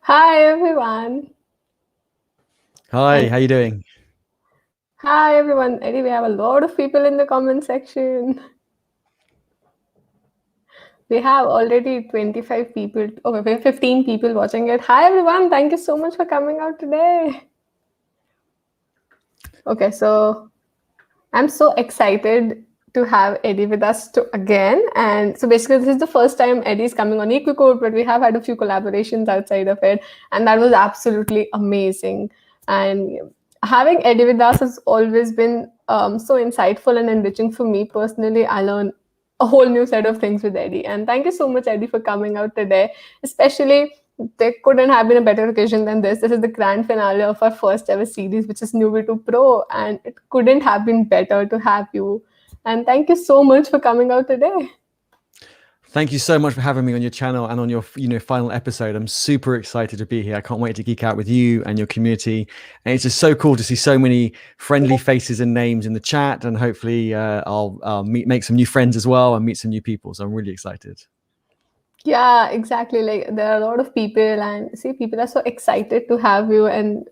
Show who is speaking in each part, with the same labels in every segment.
Speaker 1: Hi everyone.
Speaker 2: Hi,
Speaker 1: And
Speaker 2: how you doing?
Speaker 1: hi everyone. Eddie, we have a lot of people in the comment section. We have already 25 people, okay, we have 15 people watching it. Hi everyone. Thank you so much for coming out today. Okay, so I'm so excited to have Eddie with us again. And so basically, this is the first time Eddie's coming on EquiCode, but we have had a few collaborations outside of it. And that was absolutely amazing. And having Eddie with us has always been so insightful and enriching for me personally. I learn a whole new set of things with Eddie. And thank you so much, Eddie, for coming out today, especially there couldn't have been a better occasion than this. This is the grand finale of our first ever series, which is Newbie to Pro, and it couldn't have been better to have you. And thank you so much for coming out today.
Speaker 2: Thank you so much for having me on your channel and on your final episode. I'm super excited to be here. I can't wait to geek out with you and your community. And it's just so cool to see so many friendly faces and names in the chat. And hopefully I'll make some new friends as well and meet some new people. So I'm really excited.
Speaker 1: Yeah, exactly. Like there are a lot of people, and see, people are so excited to have you, and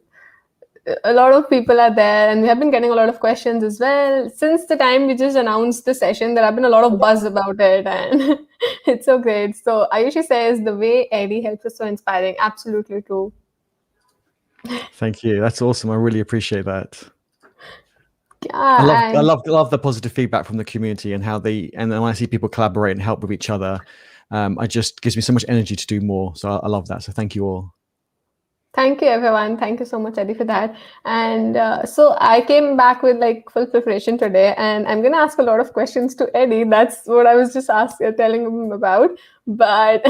Speaker 1: a lot of people are there, and we have been getting a lot of questions as well. Since the time we just announced the session, there have been a lot of buzz about it, and it's so great. So Ayushi says the way Eddie helps is so inspiring. Absolutely true.
Speaker 2: Thank you. That's awesome. I really appreciate that. I
Speaker 1: Yeah,
Speaker 2: love I
Speaker 1: and
Speaker 2: love love the positive feedback from the community and and then when I see people collaborate and help with each other, it just gives me so much energy to do more. So I love that. So thank you all.
Speaker 1: thank you, everyone. Thank you so much, Eddie, for that. And so I came back with like full preparation today, and I'm gonna ask a lot of questions to Eddie. That's what I was just telling him about. But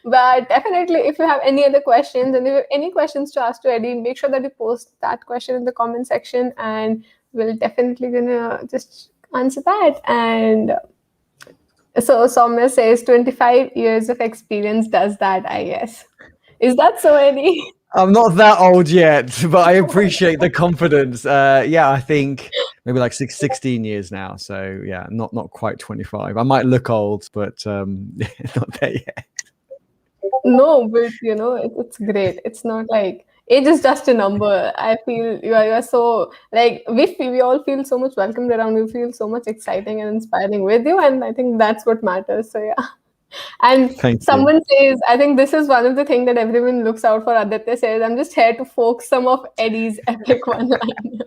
Speaker 1: but definitely, if you have any other questions and if you have any questions to ask to Eddie, make sure that you post that question in the comment section, and we'll definitely gonna just answer that. And so Soumya says 25 years of experience does that, I guess. Is that so, Eddie?
Speaker 2: I'm not that old yet, but I appreciate the confidence. Yeah, I think maybe like 16 years now. So yeah, not quite 25. I might look old, but not there yet.
Speaker 1: No, but it's great. It's not like age is just a number. I feel you are so like we all feel so much welcomed around. We feel so much exciting and inspiring with you, and I think that's what matters. So yeah. And
Speaker 2: Thank you.
Speaker 1: someone says, I think this is one of the things that everyone looks out for. Aditya says, I'm just here to fork some of Eddie's epic one-liner.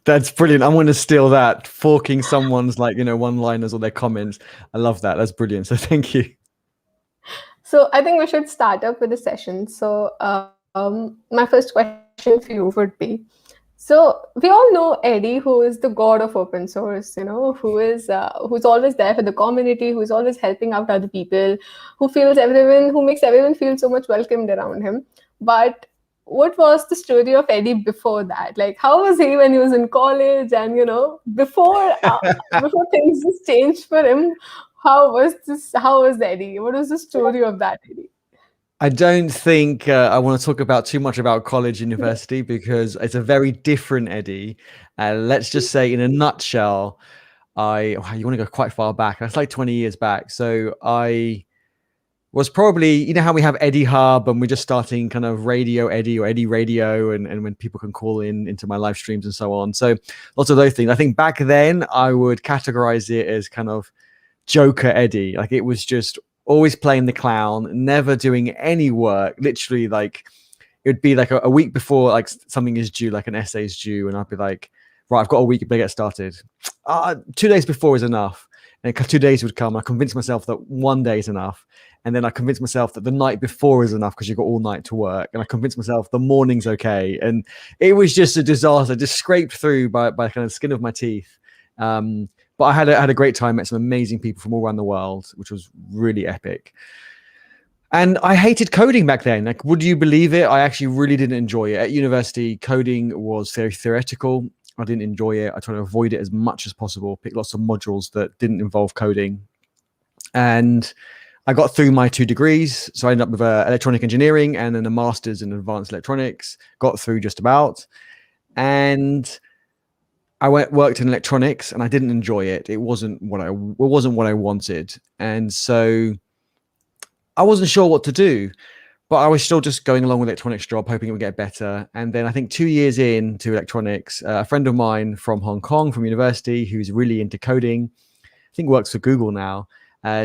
Speaker 2: That's brilliant. I'm going to steal that, forking someone's one-liners or their comments. I love that. That's brilliant. So thank you.
Speaker 1: So I think we should start up with the session. So my first question for you would be, so we all know Eddie, who is the god of open source, who's always there for the community, who's always helping out other people, who makes everyone feel so much welcomed around him. But what was the story of Eddie before that? Like, how was he when he was in college, and before things just changed for him? How was this? How was Eddie? What was the story of that Eddie?
Speaker 2: I don't think I want to talk about too much about college, university, because it's a very different Eddie. Let's just say, in a nutshell, you want to go quite far back. That's like 20 years back. So I was probably, how we have Eddie Hub and we're just starting kind of Radio Eddie or Eddie Radio, and when people can call into my live streams and so on. So lots of those things. I think back then I would categorize it as kind of Joker Eddie. Like it was just always playing the clown, never doing any work. Literally, like it would be like a week before like something is due, like an essay is due, and I'd be like, right, I've got a week, better get started. 2 days before is enough. And 2 days would come. I convinced myself that one day is enough. And then I convinced myself that the night before is enough because you've got all night to work. And I convinced myself the morning's okay. And it was just a disaster, just scraped through by kind of the skin of my teeth. But I had a great time, met some amazing people from all around the world, which was really epic. And I hated coding back then. Like, would you believe it? I actually really didn't enjoy it. At university, coding was very theoretical. I didn't enjoy it. I tried to avoid it as much as possible, pick lots of modules that didn't involve coding. And I got through my 2 degrees. So I ended up with electronic engineering and then a master's in advanced electronics, got through just about. And I worked in electronics and I didn't enjoy it. It wasn't what I wanted. And so I wasn't sure what to do. but I was still just going along with electronics job, hoping it would get better. And then I think 2 years into electronics, a friend of mine from Hong Kong, from university, who's really into coding, I think works for Google now,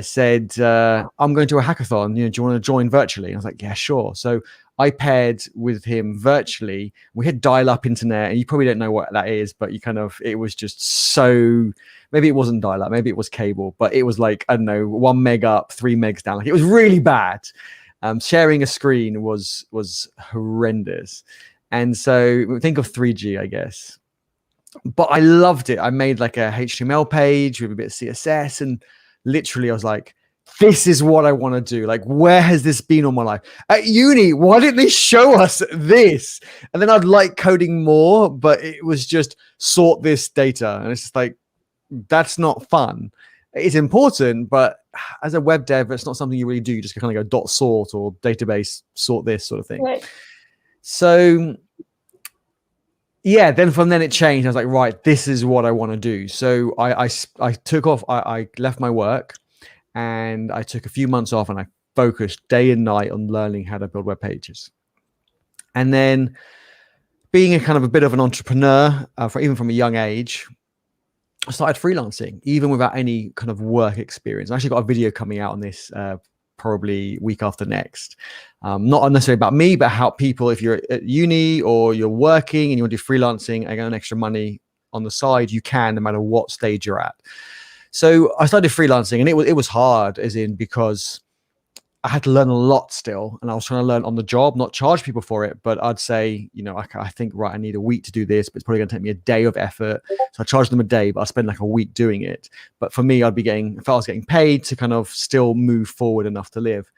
Speaker 2: said, I'm going to a hackathon. Do you want to join virtually? And I was like, yeah, sure. So I paired with him virtually. We had dial-up internet, and you probably don't know what that is, but it was just so, maybe it wasn't dial-up, maybe it was cable, but it was like, I don't know, 1 meg up, 3 megs down. Like, it was really bad. Sharing a screen was horrendous. And so think of 3G, I guess. But I loved it. I made like a HTML page with a bit of CSS, and literally I was like, this is what I want to do. Like, where has this been all my life? At uni, why didn't they show us this? And then I'd like coding more, but it was just sort this data. And it's just like, that's not fun. It's important, but as a web dev, it's not something you really do. You just kind of go .sort or database sort this sort of thing.
Speaker 1: Right.
Speaker 2: So yeah, then from then it changed. I was like, right, this is what I want to do. So I took off. I left my work, and I took a few months off, and I focused day and night on learning how to build web pages. And then, being a bit of an entrepreneur, even from a young age, I started freelancing, even without any kind of work experience. I actually got a video coming out on this probably week after next. Not necessarily about me, but how people, if you're at uni or you're working and you want to do freelancing and earn extra money on the side, you can, no matter what stage you're at. So I started freelancing, and it was hard, as in, because I had to learn a lot still, and I was trying to learn on the job, not charge people for it. But I'd say, I think, right, I need a week to do this, but it's probably going to take me a day of effort. So I charge them a day, but I'll spend like a week doing it. But for me, if I was getting paid to kind of still move forward enough to live.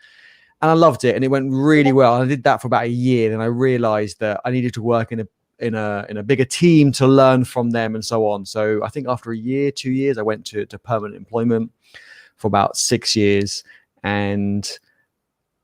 Speaker 2: And I loved it, and it went really well. I did that for about a year, and I realized that I needed to work in a bigger team to learn from them and so on. So I think after a year, 2 years, I went to permanent employment for about 6 years, and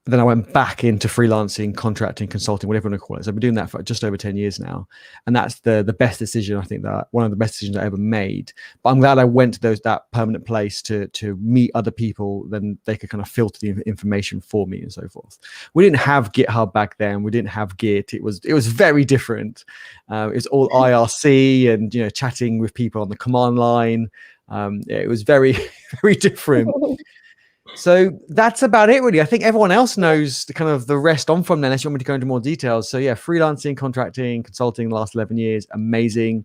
Speaker 2: then I went back into freelancing, contracting, consulting, whatever you want to call it. So I've been doing that for just over 10 years now. And that's the best decision, I think, that one of the best decisions I ever made. But I'm glad I went to that permanent place to meet other people. Then they could kind of filter the information for me and so forth. We didn't have GitHub back then. We didn't have Git. It was very different. It was all IRC and, chatting with people on the command line. It was very, very different. So that's about it, really. I think everyone else knows the rest on from there, unless you want me to go into more details. So yeah, freelancing, contracting, consulting the last 11 years, amazing.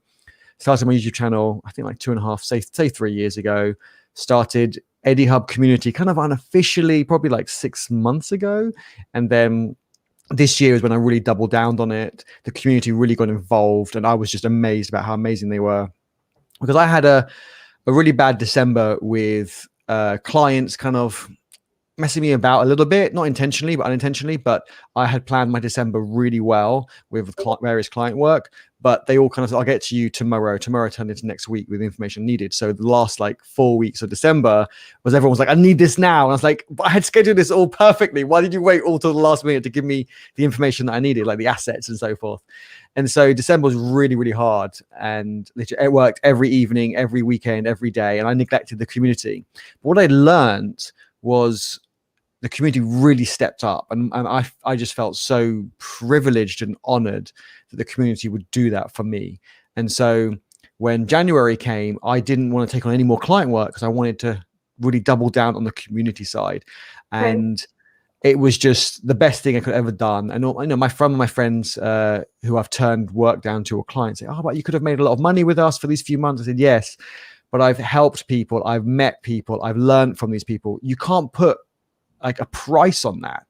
Speaker 2: Started my YouTube channel, I think like 2.5, say 3 years ago. Started Eddie Hub community kind of unofficially, probably like 6 months ago. And then this year is when I really doubled down on it. The community really got involved, and I was just amazed about how amazing they were. Because I had a really bad December with clients kind of messing me about a little bit, not intentionally, but unintentionally. But I had planned my December really well with various client work, but they all I'll get to you tomorrow. Tomorrow turned into next week with information needed. So the last like 4 weeks of December everyone was like, I need this now. And I was like, but I had scheduled this all perfectly. Why did you wait all till the last minute to give me the information that I needed, like the assets and so forth? And so December was really, really hard, and it worked every evening, every weekend, every day, and I neglected the community. But what I learned was the community really stepped up, and I just felt so privileged and honored that the community would do that for me. And so when January came, I didn't want to take on any more client work because I wanted to really double down on the community side. And it was just the best thing I could ever done. And my friends who I've turned work down to a client say, oh, but you could have made a lot of money with us for these few months. I said, yes, but I've helped people. I've met people. I've learned from these people. You can't put like a price on that.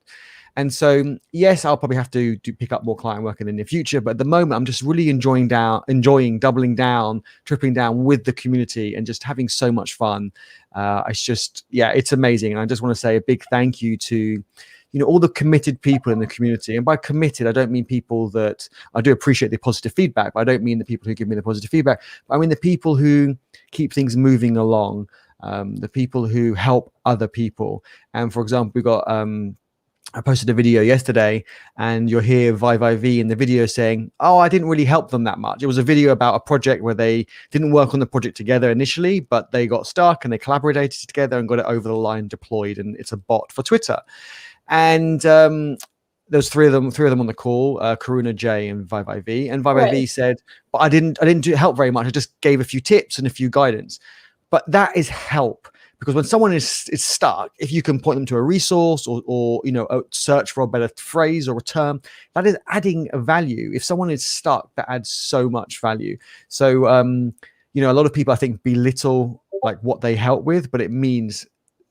Speaker 2: And so, yes, I'll probably have to pick up more client work in the near future. But at the moment, I'm just really enjoying doubling down, tripling down with the community and just having so much fun. It's amazing. And I just want to say a big thank you to, all the committed people in the community. And by committed, I don't mean people that I do appreciate the positive feedback, but I don't mean the people who give me the positive feedback. I mean the people who keep things moving along, the people who help other people. And for example, we got, I posted a video yesterday, and you'll hear V in the video saying, oh, I didn't really help them that much. It was a video about a project where they didn't work on the project together initially, but they got stuck and they collaborated together and got it over the line, deployed, and it's a bot for Twitter. And there's three of them on the call, Karuna, Jay, and Vivi V. And Vivi V
Speaker 1: Right.
Speaker 2: said, but I didn't do help very much. I just gave a few tips and a few guidance. But that is help, because when someone is stuck, if you can point them to a resource or search for a better phrase or a term, that is adding a value. If someone is stuck, that adds so much value. So a lot of people, I think, belittle like what they help with, but it means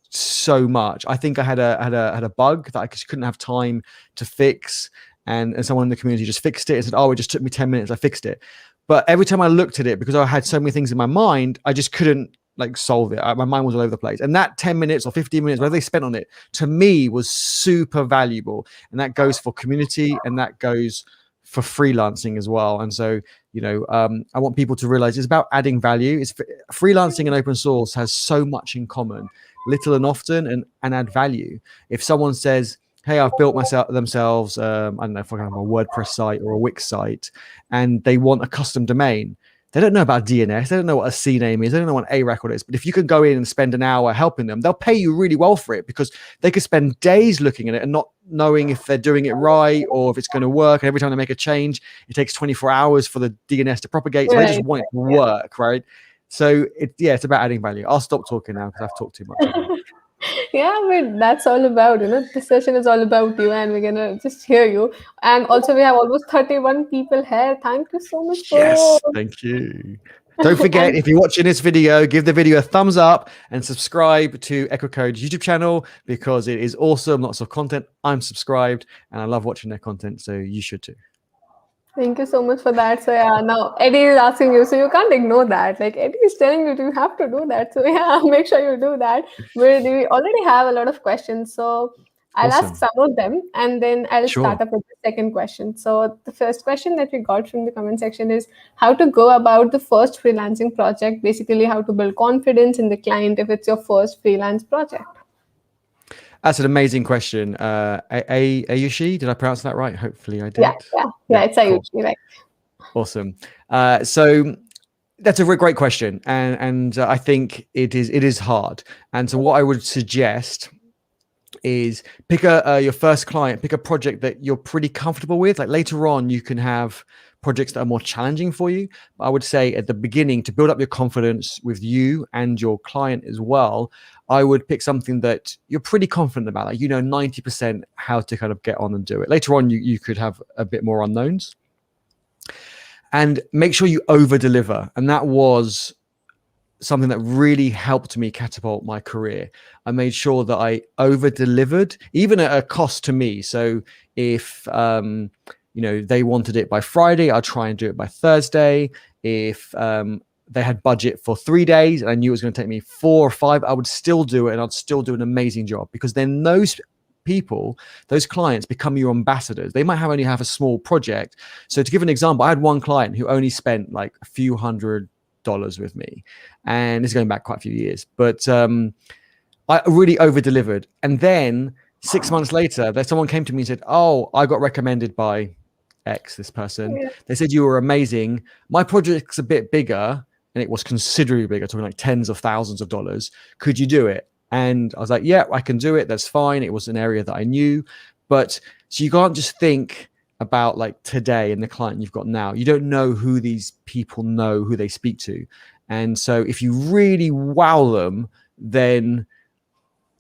Speaker 2: so much. I think I had a bug that I just couldn't have time to fix, and someone in the community just fixed it and said, "Oh, it just took me 10 minutes. I fixed it." But every time I looked at it, because I had so many things in my mind, I just couldn't like solve it. My mind was all over the place. And that 10 minutes or 15 minutes, whatever they spent on it, to me was super valuable. And that goes for community, and that goes for freelancing as well. And so, I want people to realize it's about adding value. It's freelancing and open source has so much in common, little and often, and add value. If someone says, hey, I've built themselves, I don't know, if I have a WordPress site or a Wix site, and they want a custom domain. They don't know about DNS. They don't know what a CNAME is. They don't know what a record is. But if you could go in and spend an hour helping them, they'll pay you really well for it, because they could spend days looking at it and not knowing if they're doing it right or if it's going to work. And every time they make a change, it takes 24 hours for the DNS to propagate. So they just want it to work, right? So it's about adding value. I'll stop talking now because I've talked too much.
Speaker 1: Yeah, but that's all about, this session is all about you, and we're gonna just hear you. And also we have almost 31 people here. Thank you so much
Speaker 2: Yes, thank you. Don't forget, if you're watching this video, give the video a thumbs up and subscribe to EquiCode's YouTube channel, because it is awesome. Lots of content. I'm subscribed and I love watching their content, so you should too.
Speaker 1: Thank you so much for that. So yeah, now Eddie is asking you, so you can't ignore that. Like Eddie is telling you have to do that. So yeah, make sure you do that. We already have a lot of questions, so I'll ask some of them, and then I'll start up with the second question. So the first question that we got from the comment section is how to go about the first freelancing project. Basically, how to build confidence in the client if it's your first freelance project.
Speaker 2: That's an amazing question. Ayushi, did I pronounce that right? Hopefully I did.
Speaker 1: Yeah, it's Ayushi, cool. Right.
Speaker 2: Awesome. So that's a great question. And I think it is hard. And so what I would suggest is pick your first client, pick a project that you're pretty comfortable with. Like later on, you can have projects that are more challenging for you. But I would say at the beginning, to build up your confidence with you and your client as well, I would pick something that you're pretty confident about, like 90% how to kind of get on and do it. Later on, you could have a bit more unknowns. And make sure you over deliver. And that was something that really helped me catapult my career. I made sure that I over delivered, even at a cost to me. So if they wanted it by Friday, I'll try and do it by Thursday. If they had budget for 3 days and I knew it was going to take me 4 or 5, I would still do it, and I'd still do an amazing job, because then those people, those clients become your ambassadors. They might only have a small project. So to give an example, I had one client who only spent like a few $100 with me, and it's going back quite a few years, but I really over delivered. And then 6 months later, someone came to me and said, oh, I got recommended by X, this person. Yeah. They said you were amazing. My project's a bit bigger, and it was considerably bigger, talking like tens of thousands of dollars. Could you do it? And I was like, yeah, I can do it. That's fine. It was an area that I knew. But so you can't just think about like today and the client you've got now. You don't know who these people know, who they speak to. And so if you really wow them, then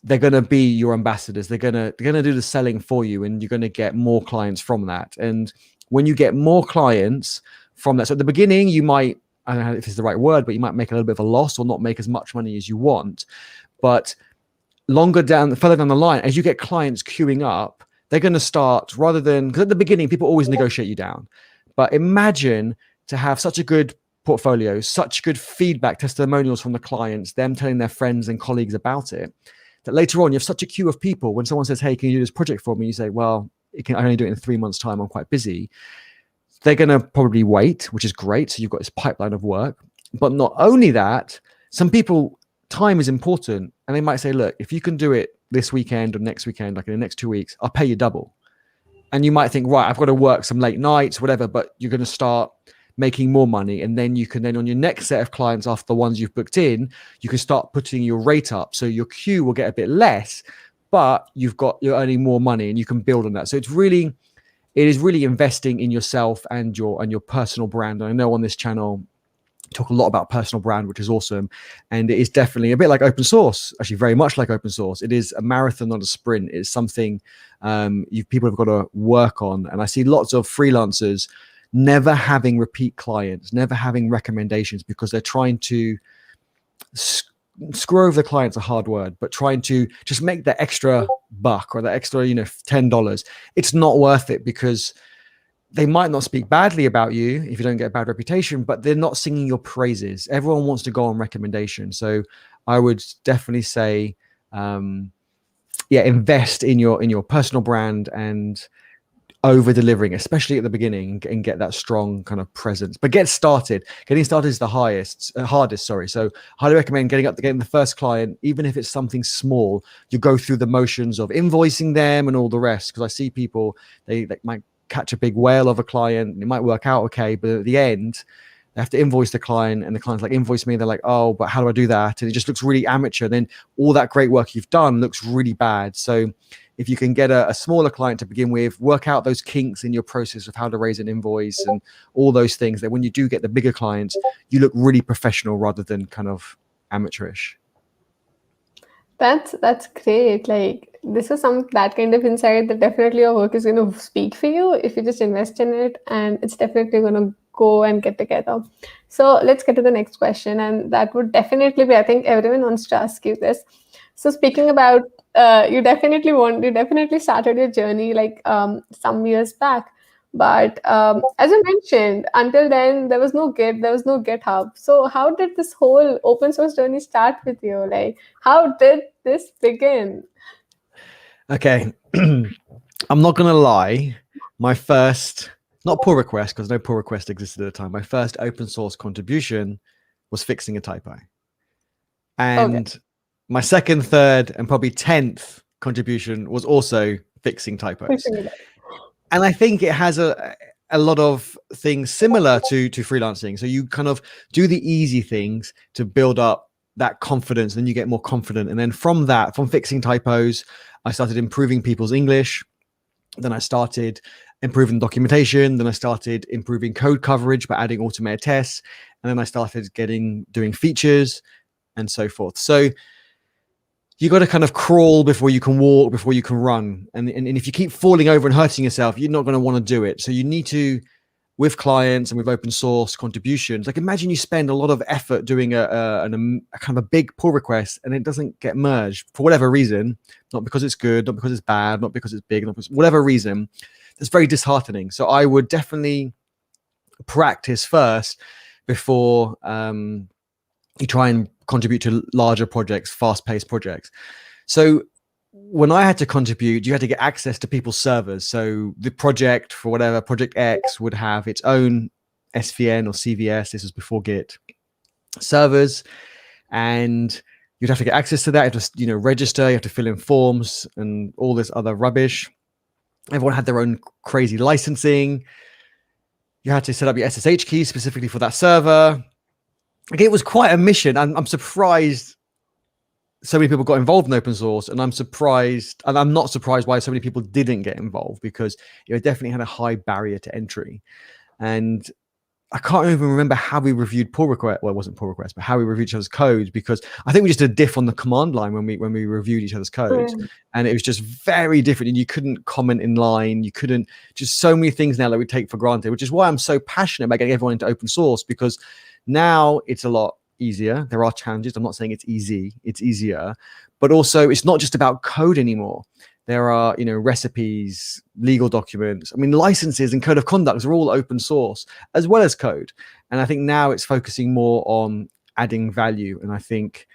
Speaker 2: they're going to be your ambassadors. They're going to do the selling for you, and you're going to get more clients from that. And when you get more clients from that, so at the beginning, you might, I don't know if it's the right word, but you might make a little bit of a loss or not make as much money as you want. But further down the line, as you get clients queuing up, they're going to start, rather than, because at the beginning, people always negotiate you down. But imagine to have such a good portfolio, such good feedback, testimonials from the clients, them telling their friends and colleagues about it, that later on, you have such a queue of people. When someone says, hey, can you do this project for me? You say, well, I can only do it in 3 months' time. I'm quite busy. They're going to probably wait, which is great. So you've got this pipeline of work. But not only that, some people, time is important. And they might say, look, if you can do it this weekend or next weekend, like in the next 2 weeks, I'll pay you double. And you might think, right, I've got to work some late nights, whatever, but you're going to start making more money. And then you can on your next set of clients, after the ones you've booked in, you can start putting your rate up. So your queue will get a bit less, but you're earning more money and you can build on that. So it is really investing in yourself and your personal brand. And I know on this channel talk a lot about personal brand, which is awesome. And it is definitely a bit like open source, actually very much like open source. It is a marathon, not a sprint. It's something people have got to work on. And I see lots of freelancers never having repeat clients, never having recommendations, because they're trying to screw over the client's a hard word, but trying to just make the extra buck or the extra, $10. It's not worth it, because they might not speak badly about you if you don't get a bad reputation, but they're not singing your praises. Everyone wants to go on recommendation. So I would definitely say, invest in your personal brand and over delivering, especially at the beginning, and get that strong kind of presence. But getting started is the hardest. So highly recommend getting the first client, even if it's something small. You go through the motions of invoicing them and all the rest, because I see people, they might catch a big whale of a client and it might work out okay, but at the end they have to invoice the client, and the client's like, invoice me. They're like, oh, but how do I do that? And it just looks really amateur. Then all that great work you've done looks really bad. So if you can get a smaller client to begin with, work out those kinks in your process of how to raise an invoice and all those things, that when you do get the bigger clients, you look really professional rather than kind of amateurish.
Speaker 1: That's great. Like, this is that kind of insight that definitely your work is going to speak for you if you just invest in it, and it's definitely going to go and get together. So let's get to the next question, and that would definitely be, I think everyone wants to ask you this. So speaking about, you definitely started your journey like some years back. But as you mentioned, until then, there was no GitHub. So how did this whole open source journey start with you? Like, how did this begin?
Speaker 2: Okay. I'm not going to lie. My first, not pull request, because no pull request existed at the time. My first open source contribution was fixing a typo. And my second, third, and probably 10th contribution was also fixing typos. And I think it has a lot of things similar to freelancing. So you kind of do the easy things to build up that confidence, then you get more confident. And then from fixing typos, I started improving people's English. Then I started improving documentation. Then I started improving code coverage by adding automated tests. And then I started doing features and so forth. So you got to kind of crawl before you can walk, before you can run. And if you keep falling over and hurting yourself, you're not going to want to do it. So you need to, with clients and with open source contributions, like imagine you spend a lot of effort doing a kind of a big pull request and it doesn't get merged for whatever reason, not because it's good, not because it's bad, not because it's big, not because, whatever reason. It's very disheartening. So I would definitely practice first before you try and contribute to larger projects, fast-paced projects. So when I had to contribute, you had to get access to people's servers. So the project, for whatever, Project X would have its own SVN or CVS. This was before Git servers, and you'd have to get access to that. You have to, register. You have to fill in forms and all this other rubbish. Everyone had their own crazy licensing. You had to set up your SSH key specifically for that server. Like, it was quite a mission. I'm surprised so many people got involved in open source, and I'm not surprised why so many people didn't get involved, because it definitely had a high barrier to entry. And I can't even remember how we reviewed pull request. Well, it wasn't pull request, but how we reviewed each other's codes, because I think we just did a diff on the command line when we reviewed each other's codes, and it was just very different. And you couldn't comment in line. You couldn't, just so many things now that we take for granted, which is why I'm so passionate about getting everyone into open source, because now it's a lot easier. There are challenges. I'm not saying it's easy. It's easier, but also it's not just about code anymore. There are, recipes, legal documents. I mean, licenses and code of conduct are all open source as well as code. And I think now it's focusing more on adding value. And I think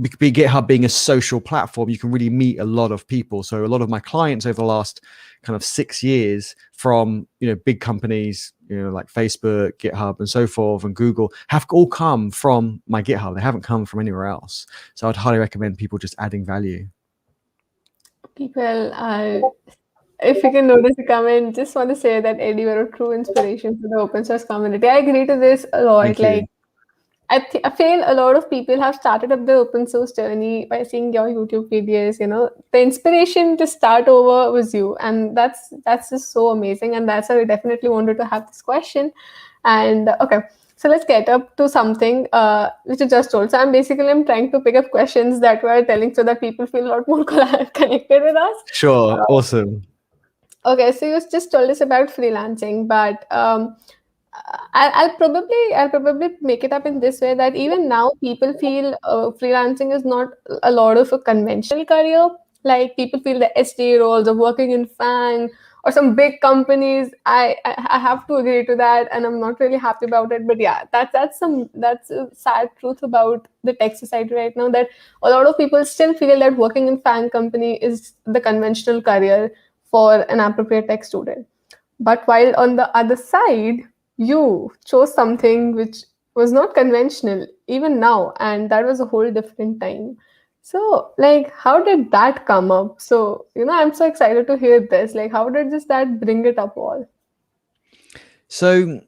Speaker 2: GitHub being a social platform, you can really meet a lot of people. So a lot of my clients over the last kind of 6 years from, big companies, like Facebook, GitHub, and so forth, and Google, have all come from my GitHub. They haven't come from anywhere else. So I'd highly recommend people just adding value.
Speaker 1: People, if you can notice a comment, just want to say that Eddie, you're a true inspiration for the open source community. I agree to this a lot. I feel a lot of people have started up the open source journey by seeing your YouTube videos. The inspiration to start over was you, and that's just so amazing. And that's why we definitely wanted to have this question. And okay, so let's get up to something which you just told. So I'm trying to pick up questions that we're telling so that people feel a lot more connected with us.
Speaker 2: Sure,
Speaker 1: Uh,
Speaker 2: awesome.
Speaker 1: Okay, so you just told us about freelancing, but I'll probably make it up in this way that even now people feel freelancing is not a lot of a conventional career. Like people feel the SDA roles of working in FANG or some big companies. I have to agree to that, and I'm not really happy about it. But yeah, that's a sad truth about the tech society right now. That a lot of people still feel that working in FANG company is the conventional career for an appropriate tech student. But while on the other side, you chose something which was not conventional even now, and that was a whole different time. So, like, how did that come up? So, I'm so excited to hear this. Like, how did just that bring it up all?
Speaker 2: So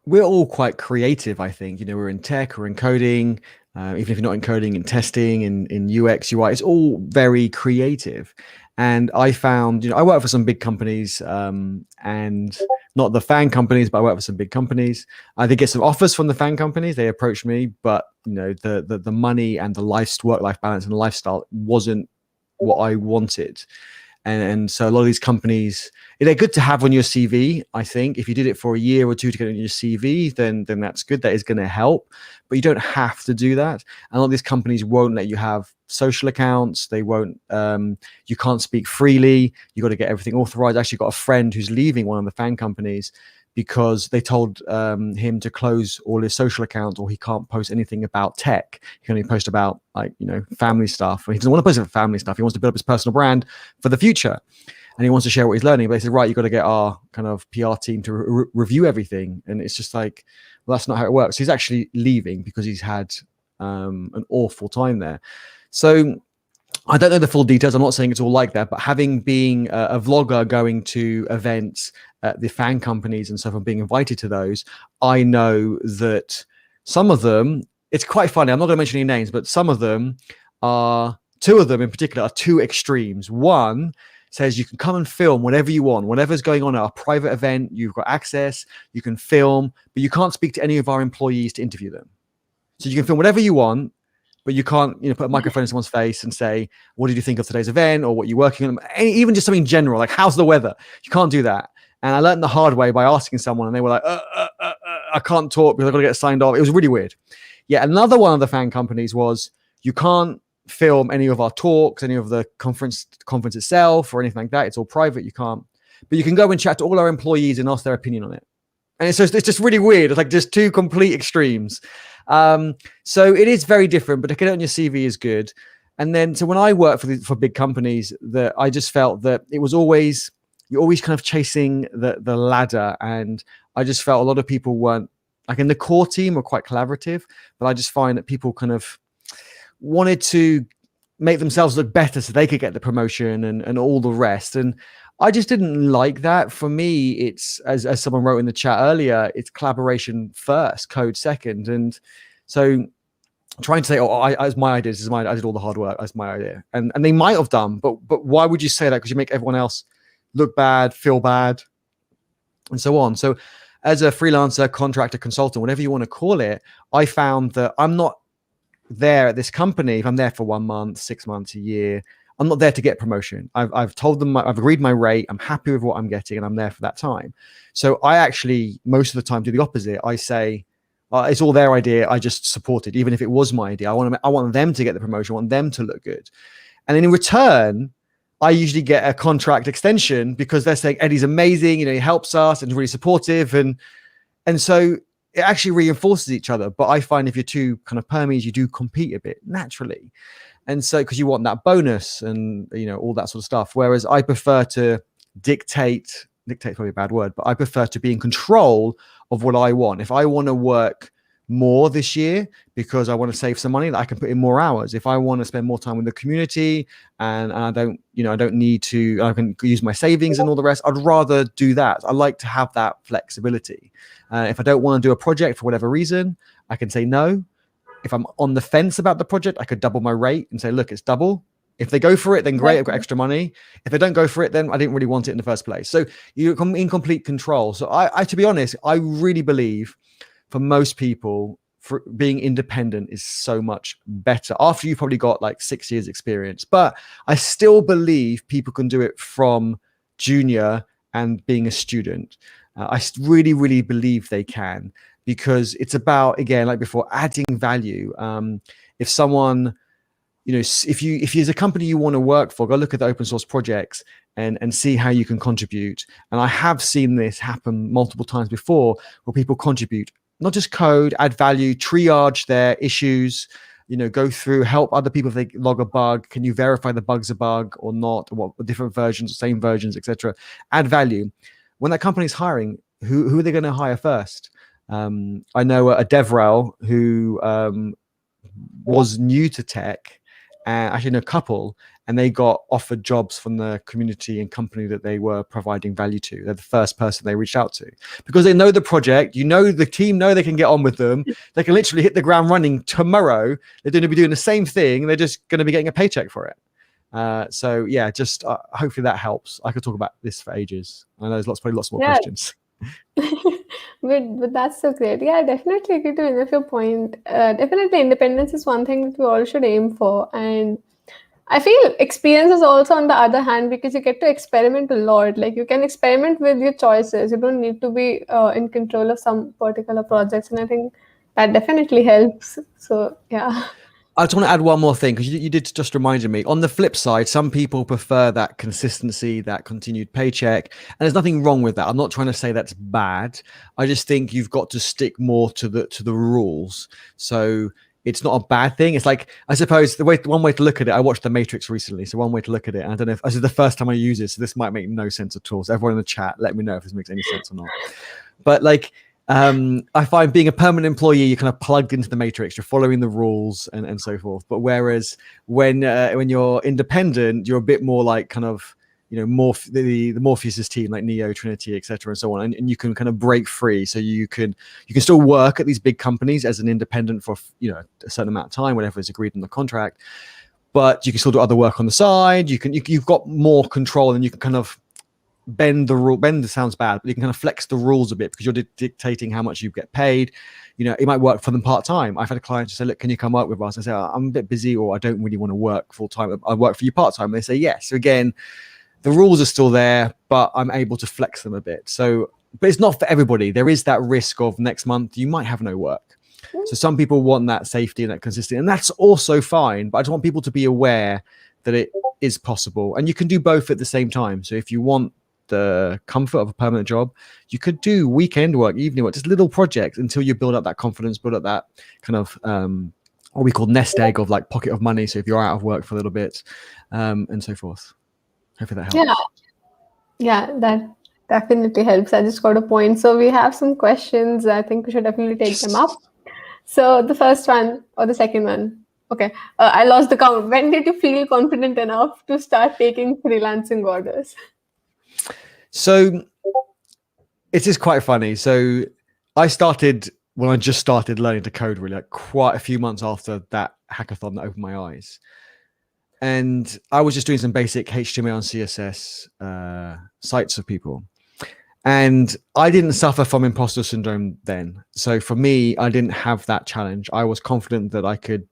Speaker 2: we're all quite creative, I think. We're in tech, we're in coding, even if you're not in coding, in testing, in UX, UI, it's all very creative. And I found, I work for some big companies, and not the FANG companies, but I work for some big companies. I did get some offers from the FANG companies. They approached me, but the money and the work-life balance and the lifestyle wasn't what I wanted. And so a lot of these companies, they're good to have on your CV. I think if you did it for a year or two to get on your CV, then that's good. That is going to help, but you don't have to do that. And a lot of these companies won't let you have social accounts. They won't. You can't speak freely. You got to get everything authorized. I actually got a friend who's leaving one of the FANG companies because they told him to close all his social accounts, or he can't post anything about tech. He can only post about family stuff. He doesn't want to post about family stuff. He wants to build up his personal brand for the future, and he wants to share what he's learning. But they said, right, you got to get our kind of PR team to review everything, and it's just like, well, that's not how it works. He's actually leaving because he's had an awful time there. So I don't know the full details. I'm not saying it's all like that, but having been a vlogger going to events at the FANG companies and stuff and being invited to those, I know that some of them, it's quite funny. I'm not going to mention any names, but some of them two of them in particular are two extremes. One says you can come and film whatever you want, whatever's going on at a private event, you've got access, you can film, but you can't speak to any of our employees to interview them. So you can film whatever you want, but you can't, put a microphone in someone's face and say, what did you think of today's event, or what you're working on? Even just something general, like how's the weather? You can't do that. And I learned the hard way by asking someone, and they were like, I can't talk because I've got to get signed off. It was really weird. Yeah, another one of the FANG companies was, you can't film any of our talks, any of the conference itself or anything like that. It's all private. You can't. But you can go and chat to all our employees and ask their opinion on it. And it's just really weird. It's like just two complete extremes. So it is very different, but to get it on your CV is good. And then, so when I work for big companies, that I just felt that it was always, you're always kind of chasing the ladder. And I just felt a lot of people weren't, like in the core team, were quite collaborative, but I just find that people kind of wanted to make themselves look better so they could get the promotion and all the rest. And I just didn't like that. For me, it's, as someone wrote in the chat earlier, it's collaboration first, code second. And so trying to say, it's my idea, I did all the hard work, that's my idea. And they might have done, but why would you say that? Because you make everyone else look bad, feel bad, and so on. So as a freelancer, contractor, consultant, whatever you want to call it, I found that I'm not there at this company. If I'm there for 1 month, 6 months, a year, I'm not there to get promotion. I've told them, I've agreed my rate. I'm happy with what I'm getting, and I'm there for that time. So I actually, most of the time, do the opposite. I say, it's all their idea. I just support it, even if it was my idea. I want them to get the promotion. I want them to look good. And then in return, I usually get a contract extension because they're saying Eddie's amazing. He helps us and is really supportive, and so it actually reinforces each other. But I find if you're two kind of permies, you do compete a bit naturally. And so, because you want that bonus and, all that sort of stuff. Whereas I prefer to dictate probably a bad word, but I prefer to be in control of what I want. If I want to work more this year because I want to save some money that I can put in more hours. If I want to spend more time with the community and I don't, I don't need to, I can use my savings and all the rest. I'd rather do that. I like to have that flexibility. If I don't want to do a project for whatever reason, I can say no. If I'm on the fence about the project, I could double my rate and say, look, it's double. If they go for it, then great, I've got extra money. If they don't go for it, then I didn't really want it in the first place. So you're in complete control. So I to be honest, I really believe for most people, for being independent is so much better after you've probably got like 6 years experience. But I still believe people can do it from junior and being a student. I really, really believe they can, because it's about, again, like before, adding value. If someone, if there's a company you want to work for, go look at the open source projects and see how you can contribute. And I have seen this happen multiple times before, where people contribute, not just code, add value, triage their issues, go through, help other people if they log a bug. Can you verify the bug's a bug or not? What different versions, same versions, etc. Add value. When that company's hiring, who are they going to hire first? I know a DevRel who was new to tech, and actually know a couple, and they got offered jobs from the community and company that they were providing value to. They're the first person they reached out to, because they know the project, the team know they can get on with them. They can literally hit the ground running tomorrow. They're going to be doing the same thing. They're just going to be getting a paycheck for it. So yeah, just hopefully that helps. I could talk about this for ages. I know there's probably lots more questions.
Speaker 1: but that's so great. Yeah, I definitely agree to any of your point. Definitely independence is one thing that we all should aim for. And I feel experience is also on the other hand, because you get to experiment a lot. Like, you can experiment with your choices. You don't need to be in control of some particular projects. And I think that definitely helps. So yeah.
Speaker 2: I just want to add one more thing, because you did just reminded me. On the flip side, some people prefer that consistency, that continued paycheck, and there's nothing wrong with that. I'm not trying to say that's bad. I just think you've got to stick more to the rules. So it's not a bad thing. It's like, I suppose one way to look at it, I watched The Matrix recently. So one way to look at it, and I don't know if this is the first time I use it, so this might make no sense at all. So everyone in the chat, let me know if this makes any sense or not. But like, I find being a permanent employee, you're kind of plugged into the matrix, you're following the rules and so forth. But whereas when you're independent, you're a bit more like kind of, the Morpheus's team, like Neo, Trinity, etc., and so on, and you can kind of break free. So you can still work at these big companies as an independent for a certain amount of time, whatever is agreed in the contract. But you can still do other work on the side. You've got more control, and you can kind of bend the rule. Bend sounds bad, but you can kind of flex the rules a bit, because you're dictating how much you get paid. It might work for them part-time. I've had a client just say, look, can you come work with us? I say, I'm a bit busy, or I don't really want to work full-time. I work for you part-time. And they say yes. So again, the rules are still there, but I'm able to flex them a bit. So, but it's not for everybody. There is that risk of next month you might have no work. So some people want that safety and that consistency, and that's also fine. But I just want people to be aware that it is possible, and you can do both at the same time. So if you want the comfort of a permanent job, you could do weekend work, evening work, just little projects until you build up that confidence, build up that kind of what we call nest egg of like pocket of money. So if you're out of work for a little bit, and so forth. Hopefully that helps.
Speaker 1: Yeah, that definitely helps. I just got a point. So we have some questions. I think we should definitely take them up. So the first one or the second one. Okay, I lost the count. When did you feel confident enough to start taking freelancing orders?
Speaker 2: So it is quite funny. So I started when I just started learning to code, really, like quite a few months after that hackathon that opened my eyes. And I was just doing some basic HTML and CSS sites for people. And I didn't suffer from imposter syndrome then. So for me, I didn't have that challenge. I was confident that I could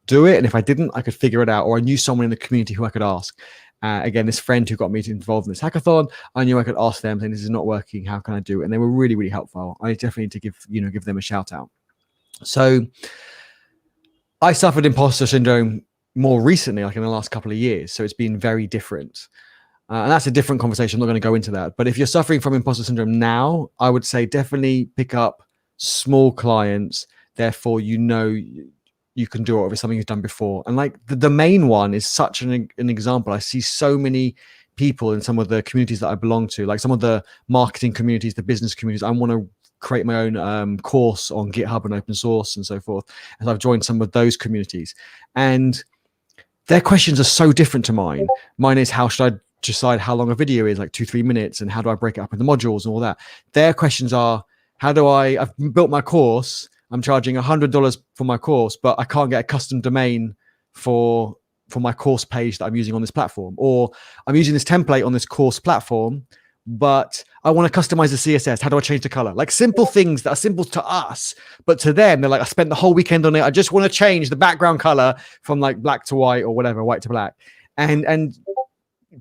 Speaker 2: do it. And if I didn't, I could figure it out. Or I knew someone in the community who I could ask. Again, this friend who got me involved in this hackathon, I knew I could ask them, saying, this is not working. How can I do it? And they were really, really helpful. I definitely need to give them a shout out. So I suffered imposter syndrome more recently, like in the last couple of years. So it's been very different. And that's a different conversation. I'm not going to go into that. But if you're suffering from imposter syndrome now, I would say definitely pick up small clients. Therefore, you can do it if it's something you've done before. And like the main one is such an example. I see so many people in some of the communities that I belong to, like some of the marketing communities, the business communities. I want to create my own course on GitHub and open source and so forth. And I've joined some of those communities, and their questions are so different to mine. Mine is, how should I decide how long a video is, like 2-3 minutes, and how do I break it up into modules and all that. Their questions are, I've built my course, I'm charging $100 for my course, but I can't get a custom domain for my course page that I'm using on this platform, or I'm using this template on this course platform, but I want to customize the CSS. How do I change the color? Like simple things that are simple to us, but to them, they're like, I spent the whole weekend on it. I just want to change the background color from like black to white or whatever, white to black. And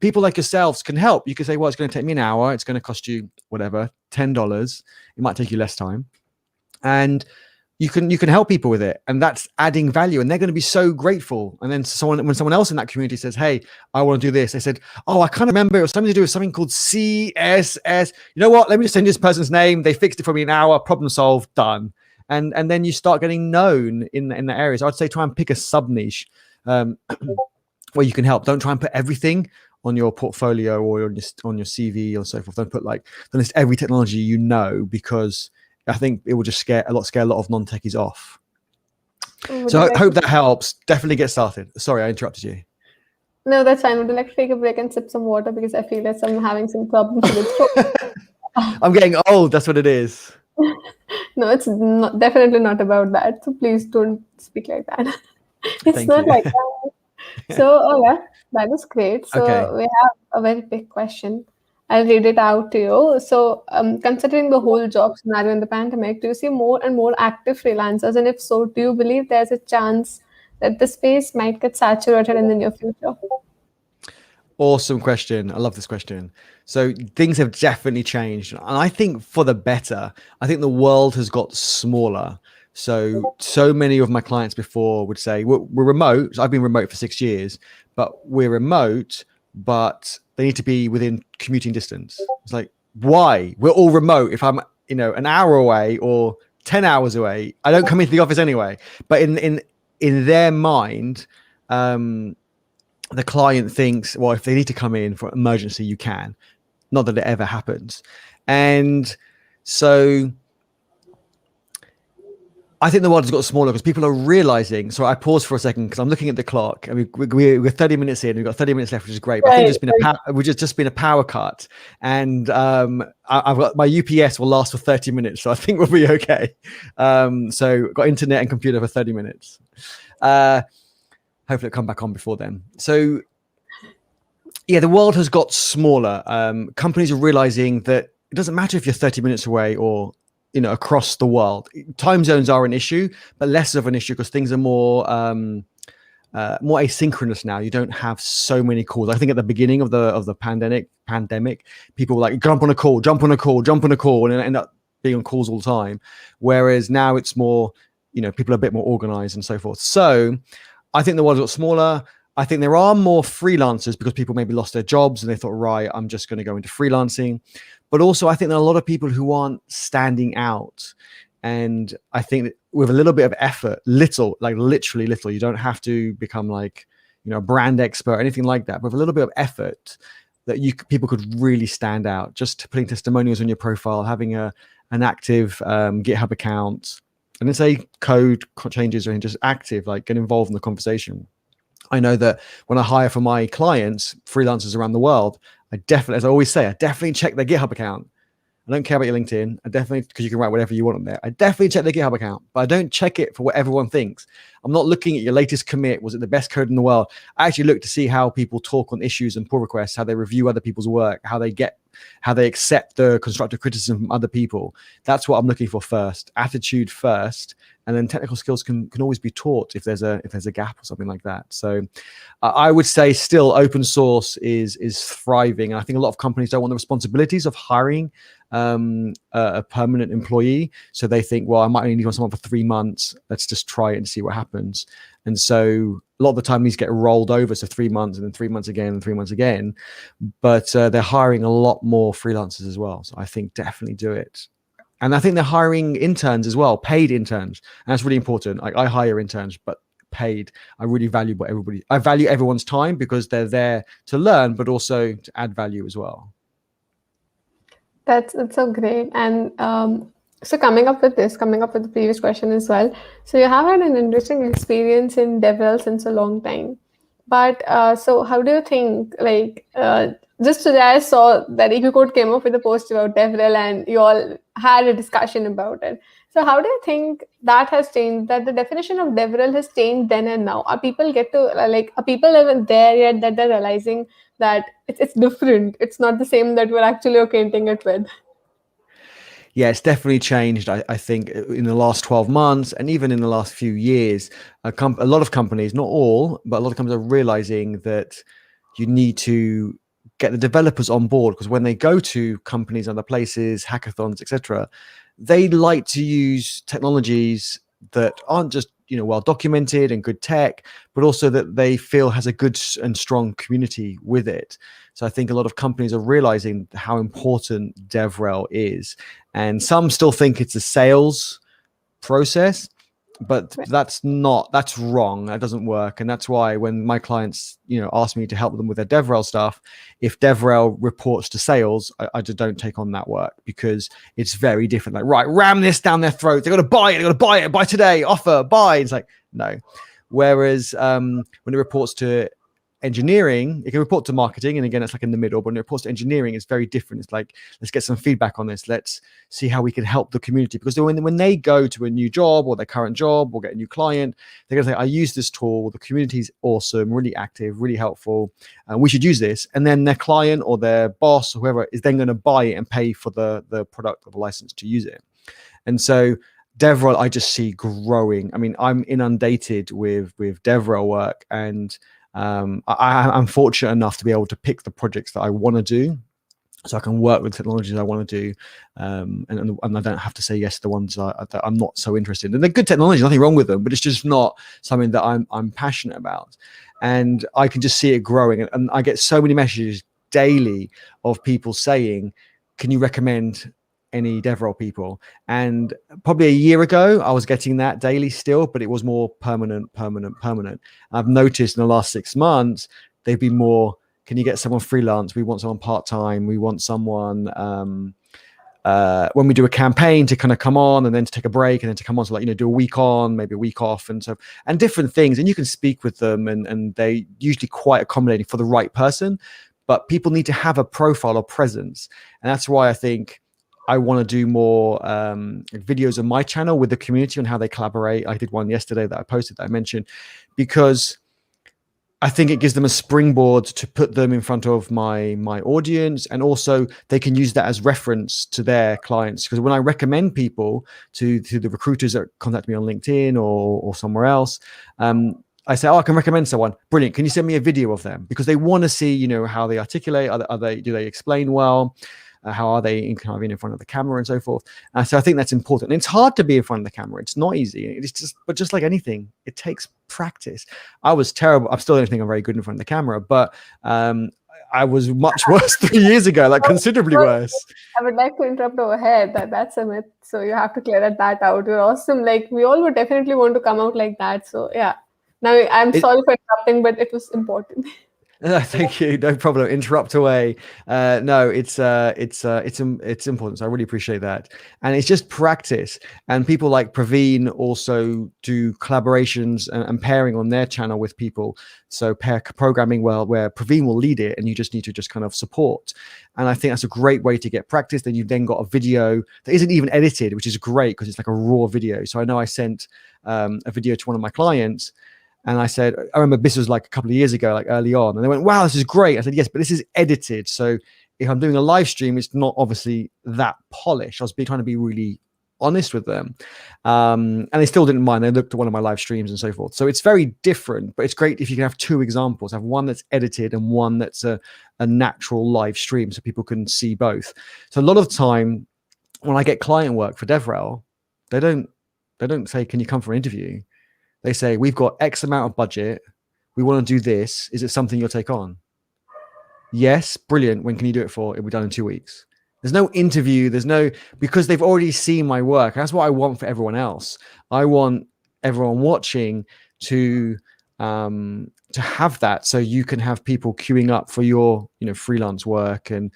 Speaker 2: people like yourselves can help. You can say, well, it's going to take me an hour. It's going to cost you whatever, $10. It might take you less time. And you can help people with it, and that's adding value, and they're going to be so grateful. And then when someone else in that community says, hey, I want to do this, they said, oh, I can't remember, it was something to do with something called CSS. You know what, let me just send this person's name, they fixed it for me in an hour, problem solved, done. And then you start getting known in the areas. I'd say try and pick a sub niche where you can help. Don't try and put everything on your portfolio or on your CV or so forth. Don't list every technology you know, because I think it will just scare a lot of non-techies off. So I hope that helps. Definitely get started. Sorry, I interrupted you.
Speaker 1: No, that's fine. Would you like to take a break and sip some water, because I feel that I'm having some problems with it.
Speaker 2: I'm getting old. That's what it is.
Speaker 1: No, it's definitely not about that. So please don't speak like that. It's
Speaker 2: Thank
Speaker 1: not
Speaker 2: you.
Speaker 1: like that. So, yeah, that is great. So
Speaker 2: Okay.
Speaker 1: we have a very big question. I'll read it out to you. So, considering the whole job scenario in the pandemic, do you see more and more active freelancers? And if so, do you believe there's a chance that the space might get saturated in the near future?
Speaker 2: Awesome question. I love this question. So things have definitely changed, and I think for the better. I think the world has got smaller. So many of my clients before would say, we're remote. So I've been remote for 6 years, but we're remote, but they need to be within commuting distance. It's like, why? We're all remote. If I'm, an hour away or 10 hours away, I don't come into the office anyway. But in their mind, the client thinks, well, if they need to come in for emergency, you can. Not that it ever happens. And so I think the world has got smaller because people are realizing. So I paused for a second because I'm looking at the clock, and we're 30 minutes in. We've got 30 minutes left, which is great. But I think we've just been a power cut, and I've got my UPS will last for 30 minutes, so I think we'll be okay. So got internet and computer for 30 minutes. Hopefully it'll come back on before then. So yeah, the world has got smaller. Companies are realizing that it doesn't matter if you're 30 minutes away or across the world. Time zones are an issue, but less of an issue because things are more asynchronous now. You don't have so many calls. I think at the beginning of the pandemic, people were like, jump on a call, and end up being on calls all the time. Whereas now it's more, people are a bit more organized and so forth. So I think the world got smaller. I think there are more freelancers because people maybe lost their jobs and they thought, right, I'm just going to go into freelancing. But also I think there are a lot of people who aren't standing out. And I think that with a little bit of effort, literally little, you don't have to become like, a brand expert or anything like that. But with a little bit of effort that people could really stand out, just putting testimonials on your profile, having an active GitHub account, and then say code changes or just active, like get involved in the conversation. I know that when I hire for my clients, freelancers around the world, I definitely, as I always say, I definitely check their GitHub account. I don't care about your LinkedIn. I definitely, because you can write whatever you want on there. I definitely check their GitHub account, but I don't check it for what everyone thinks. I'm not looking at your latest commit. Was it the best code in the world? I actually look to see how people talk on issues and pull requests, how they review other people's work, how they accept the constructive criticism from other people. That's what I'm looking for first. Attitude first, and then technical skills can always be taught if there's a gap or something like that. So I would say still open source is thriving. And I think a lot of companies don't want the responsibilities of hiring a permanent employee. So they think, well, I might only need someone for 3 months. Let's just try it and see what happens. And so a lot of the time these get rolled over. So 3 months and then 3 months again and 3 months again. But they're hiring a lot more freelancers as well. So I think definitely do it. And I think they're hiring interns as well, paid interns. And that's really important. Like I hire interns, but paid. I really value I value everyone's time because they're there to learn, but also to add value as well.
Speaker 1: That's so great. And So coming up with the previous question as well. So you have had an interesting experience in DevRel since a long time. But so how do you think, like, just today I saw that EquiCode came up with a post about DevRel and you all had a discussion about it. So how do you think that has changed, that the definition of DevRel has changed then and now? Are people are people even there yet that they're realizing that it's different? It's not the same that we're actually acquainting it with.
Speaker 2: Yeah, it's definitely changed. I think in the last 12 months and even in the last few years, a lot of companies, not all, but a lot of companies are realizing that you need to get the developers on board, because when they go to companies, other places, hackathons, etc., they like to use technologies that aren't just well documented and good tech, but also that they feel has a good and strong community with it. So I think a lot of companies are realizing how important DevRel is, and some still think it's a sales process, but that's wrong. That doesn't work. And that's why when my clients ask me to help them with their DevRel stuff, if DevRel reports to sales, I just don't take on that work, because it's very different. Like, right, ram this down their throat, they got to buy it, buy today, offer, buy. It's like, no. Whereas when it reports to engineering, it can report to marketing, and again, it's like in the middle. But when it reports to engineering, it's very different. It's like, let's get some feedback on this, let's see how we can help the community. Because when they go to a new job or their current job or get a new client, they're going to say, I use this tool, the community's awesome, really active, really helpful, and we should use this. And then their client or their boss or whoever is then going to buy it and pay for the product or the license to use it. And so DevRel, I just see growing. I mean, I'm inundated with DevRel work, and I'm fortunate enough to be able to pick the projects that I want to do, so I can work with technologies I want to do, and I don't have to say yes to the ones that I'm not so interested in. And they're good technology, nothing wrong with them, but it's just not something that I'm passionate about. And I can just see it growing, and I get so many messages daily of people saying, "Can you recommend any DevRel people?" And probably a year ago, I was getting that daily still, but it was more permanent. I've noticed in the last 6 months, they've been more, can you get someone freelance? We want someone part-time. We want someone when we do a campaign to kind of come on and then to take a break and then to come on. So like, do a week on, maybe a week off, and different things. And you can speak with them, and they usually quite accommodating for the right person. But people need to have a profile or presence. And that's why I think I want to do more videos on my channel with the community on how they collaborate. I did one yesterday that I posted that I mentioned, because I think it gives them a springboard to put them in front of my audience, and also they can use that as reference to their clients. Because when I recommend people to the recruiters that contact me on LinkedIn or somewhere else, I say, I can recommend someone. Brilliant. Can you send me a video of them? Because they want to see, how they articulate. Do they explain well? How are they in front of the camera and so forth? So I think that's important. And it's hard to be in front of the camera. It's not easy. But just like anything, it takes practice. I was terrible. I still don't think I'm very good in front of the camera, but I was much worse 3 years ago, like considerably worse.
Speaker 1: I would like to interrupt over here. That's a myth. So you have to clear that out. You're awesome. Like, we all would definitely want to come out like that. So yeah. Now I'm sorry for interrupting, but it was important.
Speaker 2: Thank you. No problem. Interrupt away. No, it's important. So I really appreciate that. And it's just practice. And people like Praveen also do collaborations and pairing on their channel with people. So pair programming, where Praveen will lead it, and you just need to just kind of support. And I think that's a great way to get practice. Then you've then got a video that isn't even edited, which is great because it's like a raw video. So I know I sent a video to one of my clients, and I said, I remember this was like a couple of years ago, like early on. And they went, wow, this is great. I said, yes, but this is edited. So if I'm doing a live stream, it's not obviously that polished. I was trying to be really honest with them. And they still didn't mind. They looked at one of my live streams and so forth. So it's very different, but it's great if you can have two examples. Have one that's edited and one that's a natural live stream, so people can see both. So a lot of time when I get client work for DevRel, they don't say, can you come for an interview? They say, we've got X amount of budget. We want to do this. Is it something you'll take on? Yes, brilliant. When can you do it for? It'll be done in 2 weeks. There's no interview. Because they've already seen my work. That's what I want for everyone else. I want everyone watching to have that, so you can have people queuing up for your freelance work. And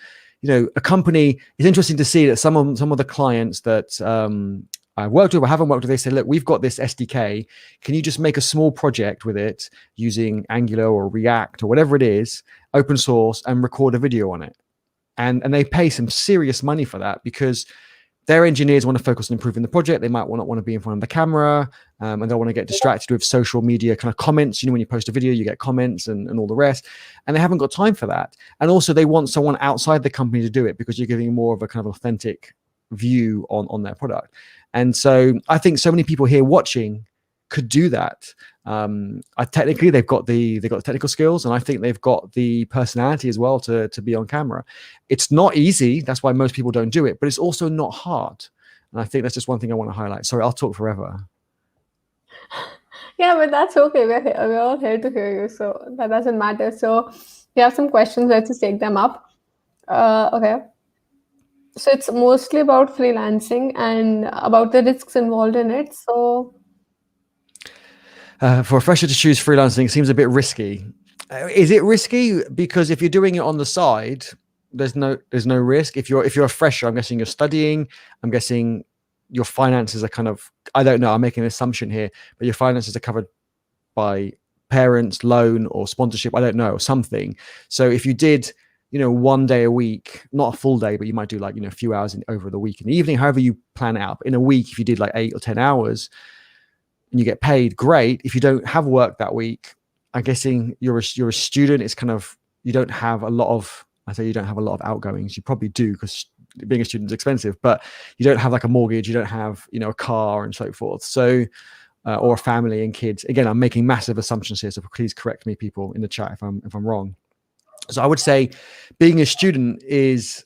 Speaker 2: a company, it's interesting to see that some of the clients that I worked with or haven't worked with, they say, look, we've got this SDK. Can you just make a small project with it using Angular or React or whatever it is, open source, and record a video on it? And they pay some serious money for that because their engineers want to focus on improving the project. They might not want to be in front of the camera, and they want to get distracted with social media kind of comments. When you post a video, you get comments and all the rest, and they haven't got time for that. And also they want someone outside the company to do it because you're giving more of a kind of authentic view on their product. And so I think so many people here watching could do that. Technically they've got the technical skills, and I think they've got the personality as well to be on camera. It's not easy. That's why most people don't do it, but it's also not hard. And I think that's just one thing I want to highlight. Sorry, I'll talk forever.
Speaker 1: Yeah, but that's okay. We're all here to hear you, so that doesn't matter. So we have some questions. Let's just take them up. Okay. So it's mostly about freelancing and about the risks involved in it. So
Speaker 2: for a fresher to choose freelancing, it seems a bit risky. Is it risky? Because if you're doing it on the side, there's no risk. If you're a fresher, I'm guessing you're studying. I'm guessing your finances are kind of, I don't know, I'm making an assumption here, but your finances are covered by parents, loan, or sponsorship. I don't know, something. So if you did, 1 day a week, not a full day, but you might do like, a few hours over the week in the evening, however you plan it out. But in a week, if you did like 8 or 10 hours and you get paid, great. If you don't have work that week, I'm guessing you're a student. It's kind of, you don't have a lot of outgoings. You probably do because being a student is expensive, but you don't have like a mortgage. You don't have, a car and so forth. So, or a family and kids. Again, I'm making massive assumptions here. So please correct me, people in the chat, if I'm wrong. So I would say being a student is,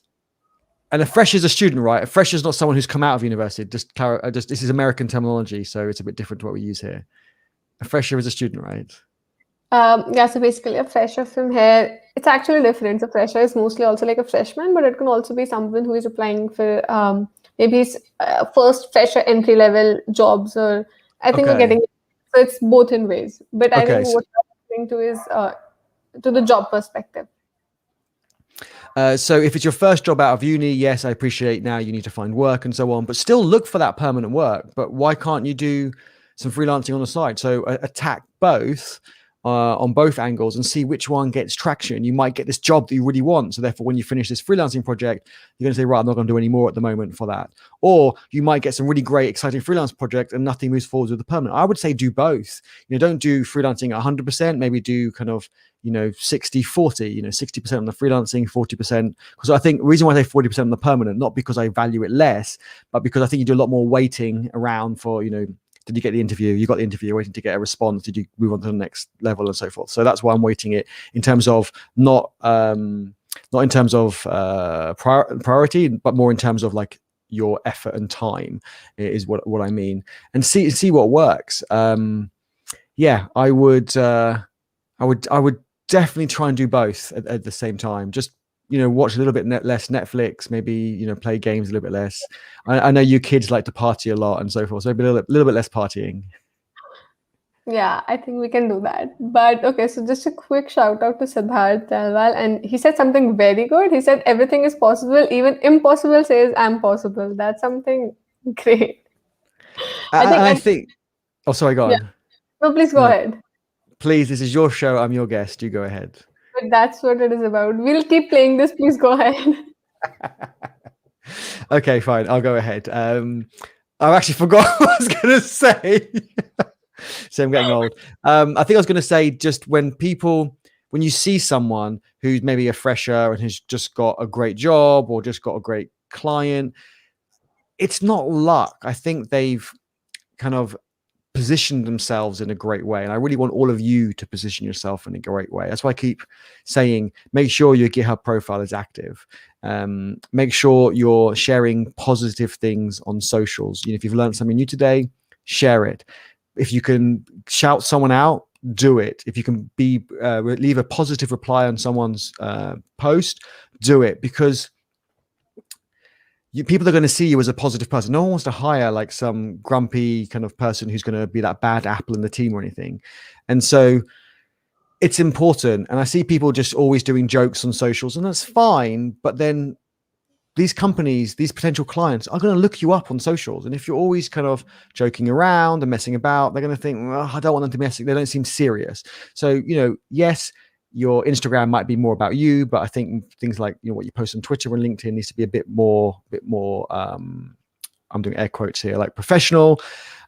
Speaker 2: and a fresh is a student, right? A fresh is not someone who's come out of university. Just this is American terminology, so it's a bit different to what we use here. A fresher is a student, right?
Speaker 1: Yeah, so basically a fresher from here, it's actually different. A fresher is mostly also like a freshman, but it can also be someone who is applying for maybe his first fresher entry level jobs, or I think we're getting, so it's both in ways. But I think what I'm referring to is to the job perspective.
Speaker 2: So if it's your first job out of uni, yes, I appreciate now you need to find work and so on, but still look for that permanent work. But why can't you do some freelancing on the side? So attack both on both angles and see which one gets traction. You might get this job that you really want. So therefore, when you finish this freelancing project, you're going to say, right, I'm not going to do any more at the moment for that. Or you might get some really great, exciting freelance project and nothing moves forward with the permanent. I would say do both. Don't do freelancing 100%, maybe do kind of, 60-40, 60% on the freelancing, 40%. Because I think the reason why I say 40% on the permanent, not because I value it less, but because I think you do a lot more waiting around for, did you get the interview? You got the interview, you're waiting to get a response. Did you move on to the next level and so forth? So that's why I'm weighting it in terms of not in terms of priority, but more in terms of like your effort and time is what I mean. And see what works. Yeah, I would definitely try and do both at the same time. Just watch a little bit less Netflix, maybe play games a little bit less. I know you kids like to party a lot and so forth, so maybe a little bit less partying.
Speaker 1: Yeah, I think we can do that. But okay, so just a quick shout out to Siddharth Talwal, and he said something very good. He said everything is possible, even impossible says I'm possible. That's something great.
Speaker 2: I think oh, sorry, go on.
Speaker 1: Yeah. No, please go ahead.
Speaker 2: Please, this is your show. I'm your guest. You go ahead.
Speaker 1: But that's what it is about. We'll keep playing this. Please go ahead.
Speaker 2: Okay, fine. I'll go ahead. I actually forgot what I was going to say. So I'm getting old. I think I was going to say just when you see someone who's maybe a fresher and who's just got a great job or just got a great client, it's not luck. I think they've kind of positioned themselves in a great way. And I really want all of you to position yourself in a great way. That's why I keep saying, make sure your GitHub profile is active. Make sure you're sharing positive things on socials. If you've learned something new today, share it. If you can shout someone out, do it. If you can leave a positive reply on someone's post, do it, because people are going to see you as a positive person. No one wants to hire like some grumpy kind of person who's going to be that bad apple in the team or anything. And so it's important. And I see people just always doing jokes on socials, and that's fine. But then these companies, these potential clients are going to look you up on socials. And if you're always kind of joking around and messing about, they're going to think, well, I don't want them to mess. They don't seem serious. So, yes, your Instagram might be more about you, but I think things like, what you post on Twitter and LinkedIn needs to be a bit more, I'm doing air quotes here, like professional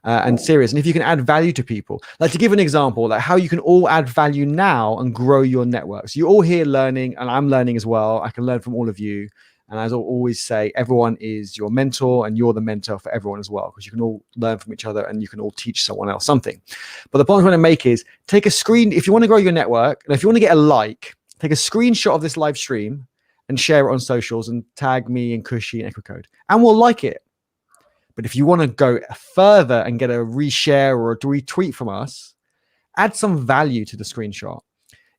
Speaker 2: and serious. And if you can add value to people, like to give an example, like how you can all add value now and grow your networks. You're all here learning, and I'm learning as well. I can learn from all of you. And as I always say, everyone is your mentor, and you're the mentor for everyone as well, because you can all learn from each other and you can all teach someone else something. But the point I want to make is take a screen. If you want to grow your network, and if you want to get a like, take a screenshot of this live stream and share it on socials and tag me and Cushy and EquiCode, and we'll like it. But if you want to go further and get a reshare or a retweet from us, add some value to the screenshot.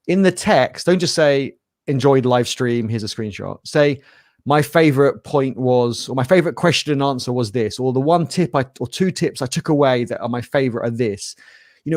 Speaker 2: In the text, don't just say, enjoyed live stream, here's a screenshot. Say, my favorite point was, or my favorite question and answer was this, or the one tip or two tips I took away that are my favorite are this.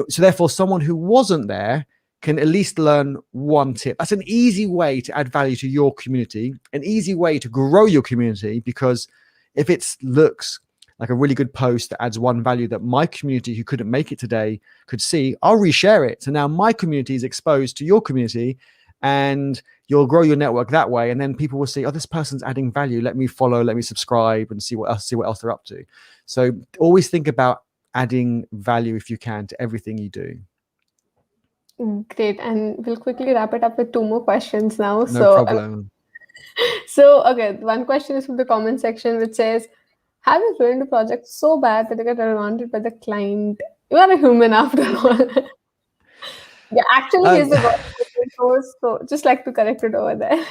Speaker 2: So therefore someone who wasn't there can at least learn one tip. That's an easy way to add value to your community, an easy way to grow your community, because if it looks like a really good post that adds one value that my community who couldn't make it today could see, I'll reshare it. So now my community is exposed to your community, and you'll grow your network that way. And then people will see, oh, this person's adding value. Let me follow, let me subscribe, and see what else they're up to. So always think about adding value if you can to everything you do.
Speaker 1: Great. And we'll quickly wrap it up with 2 more questions now.
Speaker 2: No problem.
Speaker 1: Okay, one question is from the comment section, which says, have you ruined a project so bad that you get wanted by the client? You are a human after all. Yeah, actually, he's the open source, so just like to correct it over there.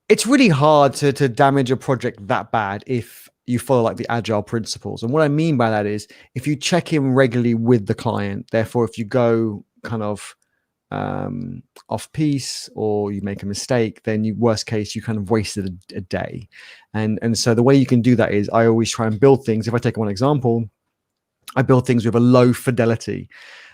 Speaker 2: It's really hard to damage a project that bad if you follow like the agile principles. And what I mean by that is if you check in regularly with the client, therefore, if you go kind of off piece or you make a mistake, then worst case, you kind of wasted a day. And so the way you can do that is I always try and build things. If I take one example, I build things with a low fidelity.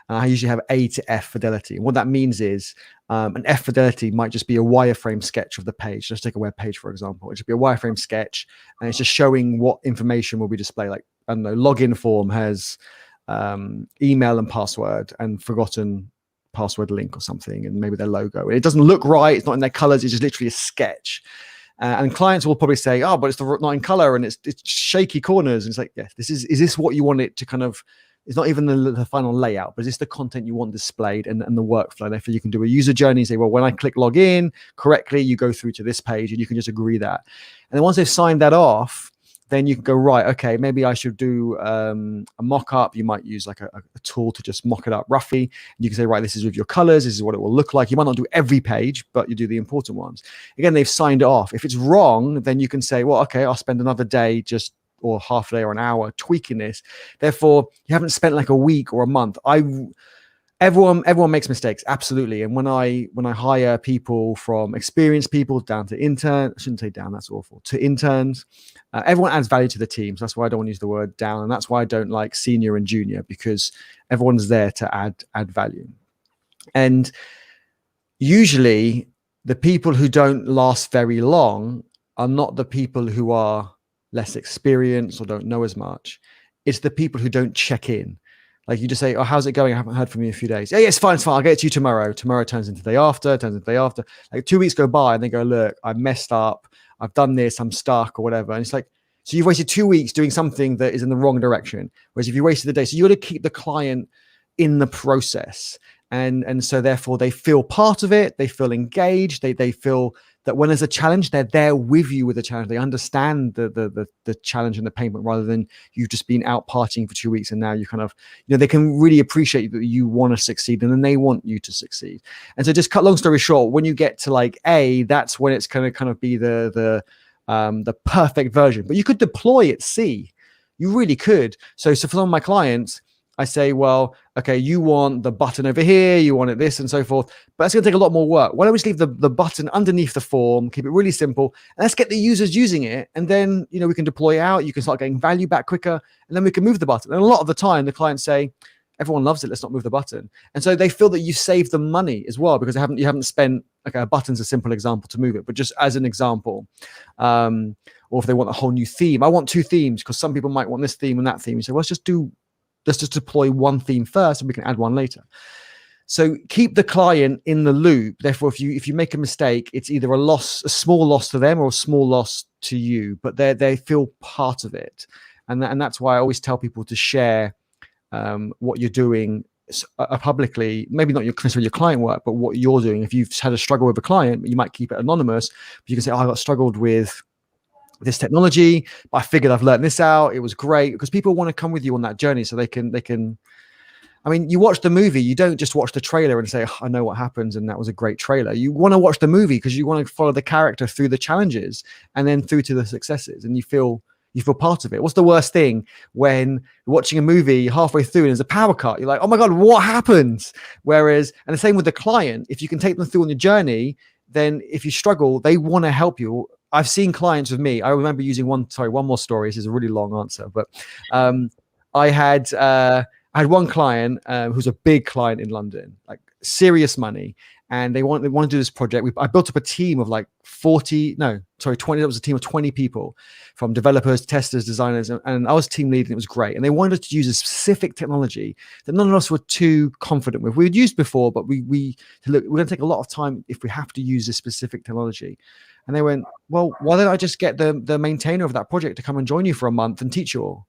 Speaker 2: I usually have A to F fidelity. And what that means is an F fidelity might just be a wireframe sketch of the page. Let's take a web page, for example. It should be a wireframe sketch, and it's just showing what information will be displayed. Like, I don't know, login form has email and password and forgotten password link or something, and maybe their logo. It doesn't look right. It's not in their colors. It's just literally a sketch. And clients will probably say, oh, but it's not in color and it's shaky corners. And it's like, yes, is this what you want it to kind of, it's not even the final layout, but is this the content you want displayed and the workflow? Therefore, you can do a user journey and say, well, when I click login correctly, you go through to this page, and you can just agree that. And then once they've signed that off, then you can go, right, okay, maybe I should do a mock-up. You might use like a tool to just mock it up roughly. You can say, right, this is with your colors. This is what it will look like. You might not do every page, but you do the important ones. Again, they've signed it off. If it's wrong, then you can say, well, okay, I'll spend another day or half a day or an hour tweaking this. Therefore, you haven't spent like a week or a month. Everyone makes mistakes, absolutely. And when I hire people, from experienced people down to interns, I shouldn't say down, that's awful, to interns, everyone adds value to the team. So that's why I don't want to use the word down. And that's why I don't like senior and junior, because everyone's there to add value. And usually the people who don't last very long are not the people who are less experienced or don't know as much. It's the people who don't check in. Like, you just say, oh, how's it going? I haven't heard from you in a few days. Yeah, it's fine. I'll get it to you tomorrow. Tomorrow turns into the day after, Like 2 weeks go by and they go, look, I messed up. I've done this. I'm stuck or whatever. And it's like, so you've wasted 2 weeks doing something that is in the wrong direction. Whereas if you wasted the day, so you got to keep the client in the process. And so therefore they feel part of it. They feel engaged. They feel that when there's a challenge, they're there with you with the challenge. They understand the challenge and the pain point, rather than you've just been out partying for 2 weeks and now you kind of, they can really appreciate that you want to succeed, and then they want you to succeed. And so, just cut long story short, when you get to like A, that's when it's going to kind of be the perfect version. But you could deploy at C. You really could. So for some of my clients, I say, well, okay, you want the button over here, you want it this and so forth, but that's going to take a lot more work. Why don't we just leave the button underneath the form, keep it really simple, and let's get the users using it, and then we can deploy it out. You can start getting value back quicker, and then we can move the button. And a lot of the time, the clients say, Everyone loves it. Let's not move the button. And so they feel that you saved them money as well, because you haven't spent, okay, a button's a simple example to move it, but just as an example, or if they want a whole new theme, I want 2 themes because some people might want this theme and that theme. You say, well, let's just deploy one theme first and we can add one later. So keep the client in the loop. Therefore, if you make a mistake, it's either a small loss to them or a small loss to you, but they feel part of it. And that's why I always tell people to share what you're doing publicly, maybe not necessarily your client work, but what you're doing. If you've had a struggle with a client, you might keep it anonymous, but you can say, oh, I got struggled with this technology, but I figured I've learned this out. It was great, because people want to come with you on that journey so they can. I mean, you watch the movie, you don't just watch the trailer and say, oh, I know what happens and that was a great trailer. You want to watch the movie because you want to follow the character through the challenges and then through to the successes, and you feel part of it. What's the worst thing when you're watching a movie halfway through and there's a power cut? You're like, oh my God, what happens? Whereas, and the same with the client, if you can take them through on your journey, then if you struggle, they want to help you. I've seen clients with me. I remember using one more story. This is a really long answer, but I had one client who's a big client in London, like serious money. And they want to do this project. I built up a team of like 20. That was a team of 20 people, from developers, testers, designers, and I was team lead, and it was great. And they wanted us to use a specific technology that none of us were too confident with. We had used before, but we're going to take a lot of time if we have to use this specific technology. And they went, well, why don't I just get the maintainer of that project to come and join you for a month and teach you all?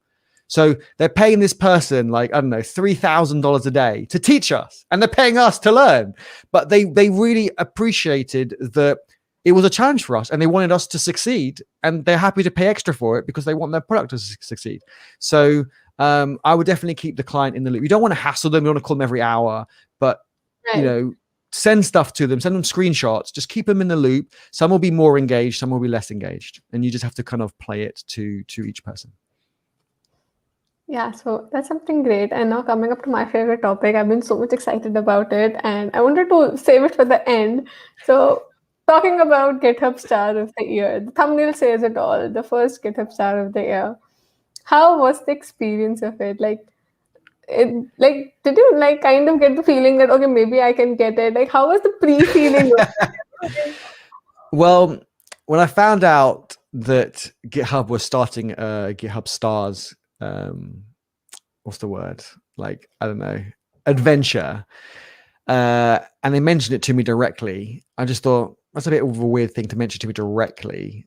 Speaker 2: So they're paying this person like, I don't know, $3,000 a day to teach us, and they're paying us to learn. But they really appreciated that it was a challenge for us, and they wanted us to succeed, and they're happy to pay extra for it because they want their product to succeed. So I would definitely keep the client in the loop. You don't want to hassle them. You don't want to call them every hour, but send stuff to them, send them screenshots, just keep them in the loop. Some will be more engaged, some will be less engaged, and you just have to kind of play it to each person.
Speaker 1: Yeah, so that's something great. And now coming up to my favorite topic, I've been so much excited about it, and I wanted to save it for the end. So talking about GitHub Star of the Year, the thumbnail says it all, the first GitHub Star of the Year. How was the experience of it? Did you kind of get the feeling that, okay, maybe I can get it? Like, how was the pre-feeling?
Speaker 2: Well, when I found out that GitHub was starting GitHub Stars, what's the word? Like, I don't know, adventure. And they mentioned it to me directly. I just thought, that's a bit of a weird thing to mention to me directly.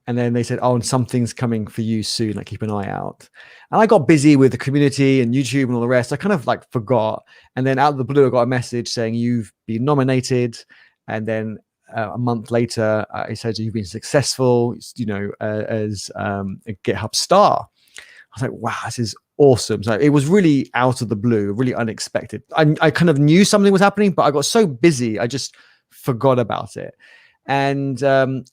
Speaker 2: And then they said, oh, and something's coming for you soon, like keep an eye out. And I got busy with the community and YouTube and all the rest. I kind of like forgot. And then out of the blue, I got a message saying you've been nominated. And then a month later, it says you've been successful, as a GitHub star. I was like, wow, this is awesome. So it was really out of the blue, really unexpected. I kind of knew something was happening, but I got so busy, I just forgot about it. And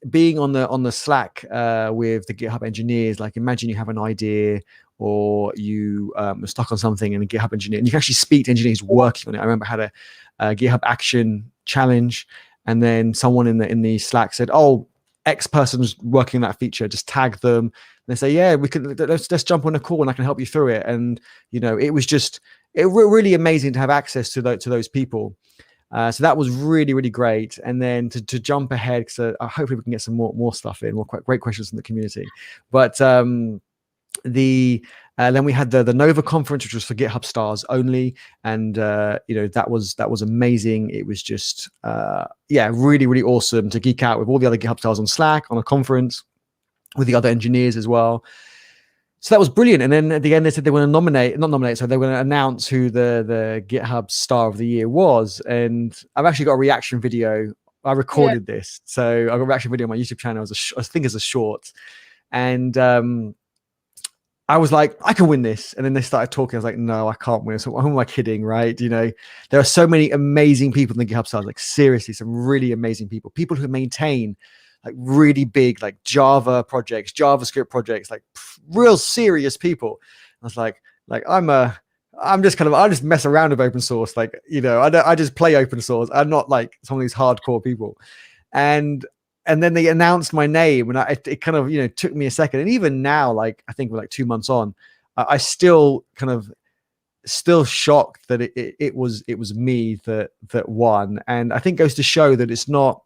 Speaker 2: being on the Slack with the GitHub engineers, like imagine you have an idea or you are stuck on something and a GitHub engineer, and you can actually speak to engineers working on it. I remember I had a GitHub action challenge, and then someone in the Slack said, oh, X person's working that feature, just tag them. And they say, yeah, let's jump on a call and I can help you through it. And, it was just really amazing to have access to those people. So that was really, really great. And then to jump ahead, because hopefully we can get some more stuff in, more great questions from the community. But then we had the Nova conference, which was for GitHub stars only, and that was amazing. It was just really, really awesome to geek out with all the other GitHub stars on Slack on a conference with the other engineers as well. So that was brilliant. And then at the end, they said they were going to so they were going to announce who the GitHub Star of the Year was. And I've actually got a reaction video. I recorded this. So I've got a reaction video on my YouTube channel. I think it's a short. And I was like, I can win this. And then they started talking. I was like, no, I can't win. So who am I kidding, right? There are so many amazing people in the GitHub Stars, like seriously, some really amazing people who maintain like really big, like Java projects, JavaScript projects, like real serious people. I was like I just mess around with open source. Like, I just play open source. I'm not like some of these hardcore people. And then they announced my name, and it kind of, took me a second. And even now, like, I think we're like 2 months on, I still kind of still shocked that it was me that won. And I think it goes to show that it's not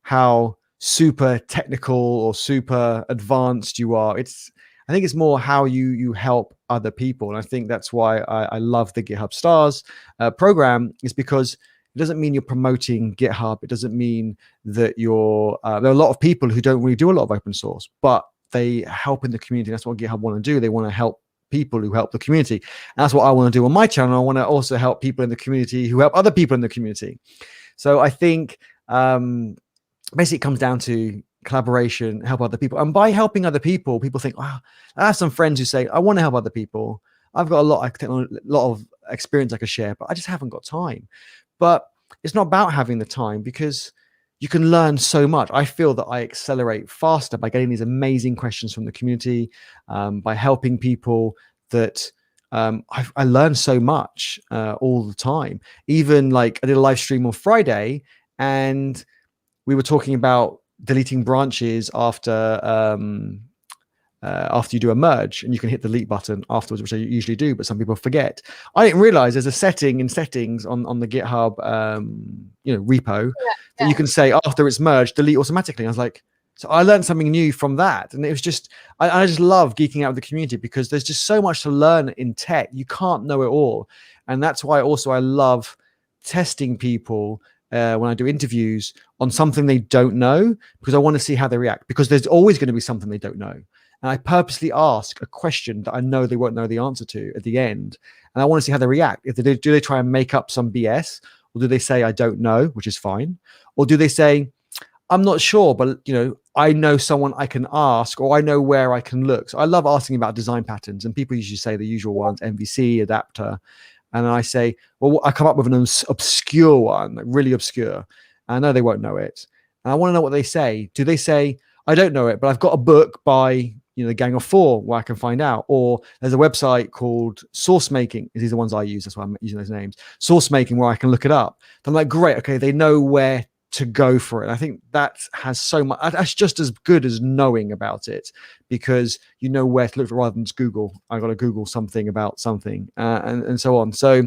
Speaker 2: how super technical or super advanced you are. I think it's more how you help other people. And I think that's why I love the GitHub Stars program, is because it doesn't mean you're promoting GitHub. It doesn't mean that you're, there are a lot of people who don't really do a lot of open source, but they help in the community. That's what GitHub want to do. They want to help people who help the community. And that's what I want to do on my channel. I want to also help people in the community who help other people in the community. So I think basically it comes down to collaboration, help other people. And by helping other people, people think, wow, I have some friends who say, I want to help other people. I've got a lot of experience I could share, but I just haven't got time. But it's not about having the time, because you can learn so much. I feel that I accelerate faster by getting these amazing questions from the community, by helping people that I learn so much all the time. Even like I did a live stream on Friday, and we were talking about deleting branches after you do a merge, and you can hit the delete button afterwards, which I usually do, but some people forget. I didn't realize there's a setting in settings on the GitHub repo that you can say after it's merged, delete automatically. I was like, so I learned something new from that. And it was just, I just love geeking out with the community, because there's just so much to learn in tech. You can't know it all. And that's why also I love testing people when I do interviews on something they don't know, because I want to see how they react, because there's always going to be something they don't know. And I purposely ask a question that I know they won't know the answer to at the end. And I want to see how they react. If they do they try and make up some BS, or do they say, I don't know, which is fine? Or do they say, I'm not sure, but I know someone I can ask, or I know where I can look. So I love asking about design patterns, and people usually say the usual ones, MVC, adapter. And I say, well, I come up with an obscure one, like really obscure. I know they won't know it. And I want to know what they say. Do they say, I don't know it, but I've got a book by the Gang of Four where I can find out? Or there's a website called Source Making. These are the ones I use. That's why I'm using those names. Source Making, where I can look it up. I'm like, great. Okay. They know where to go for it. I think that has so much, that's just as good as knowing about it, because you know where to look rather than just Google. I got to Google something about something and so on. So,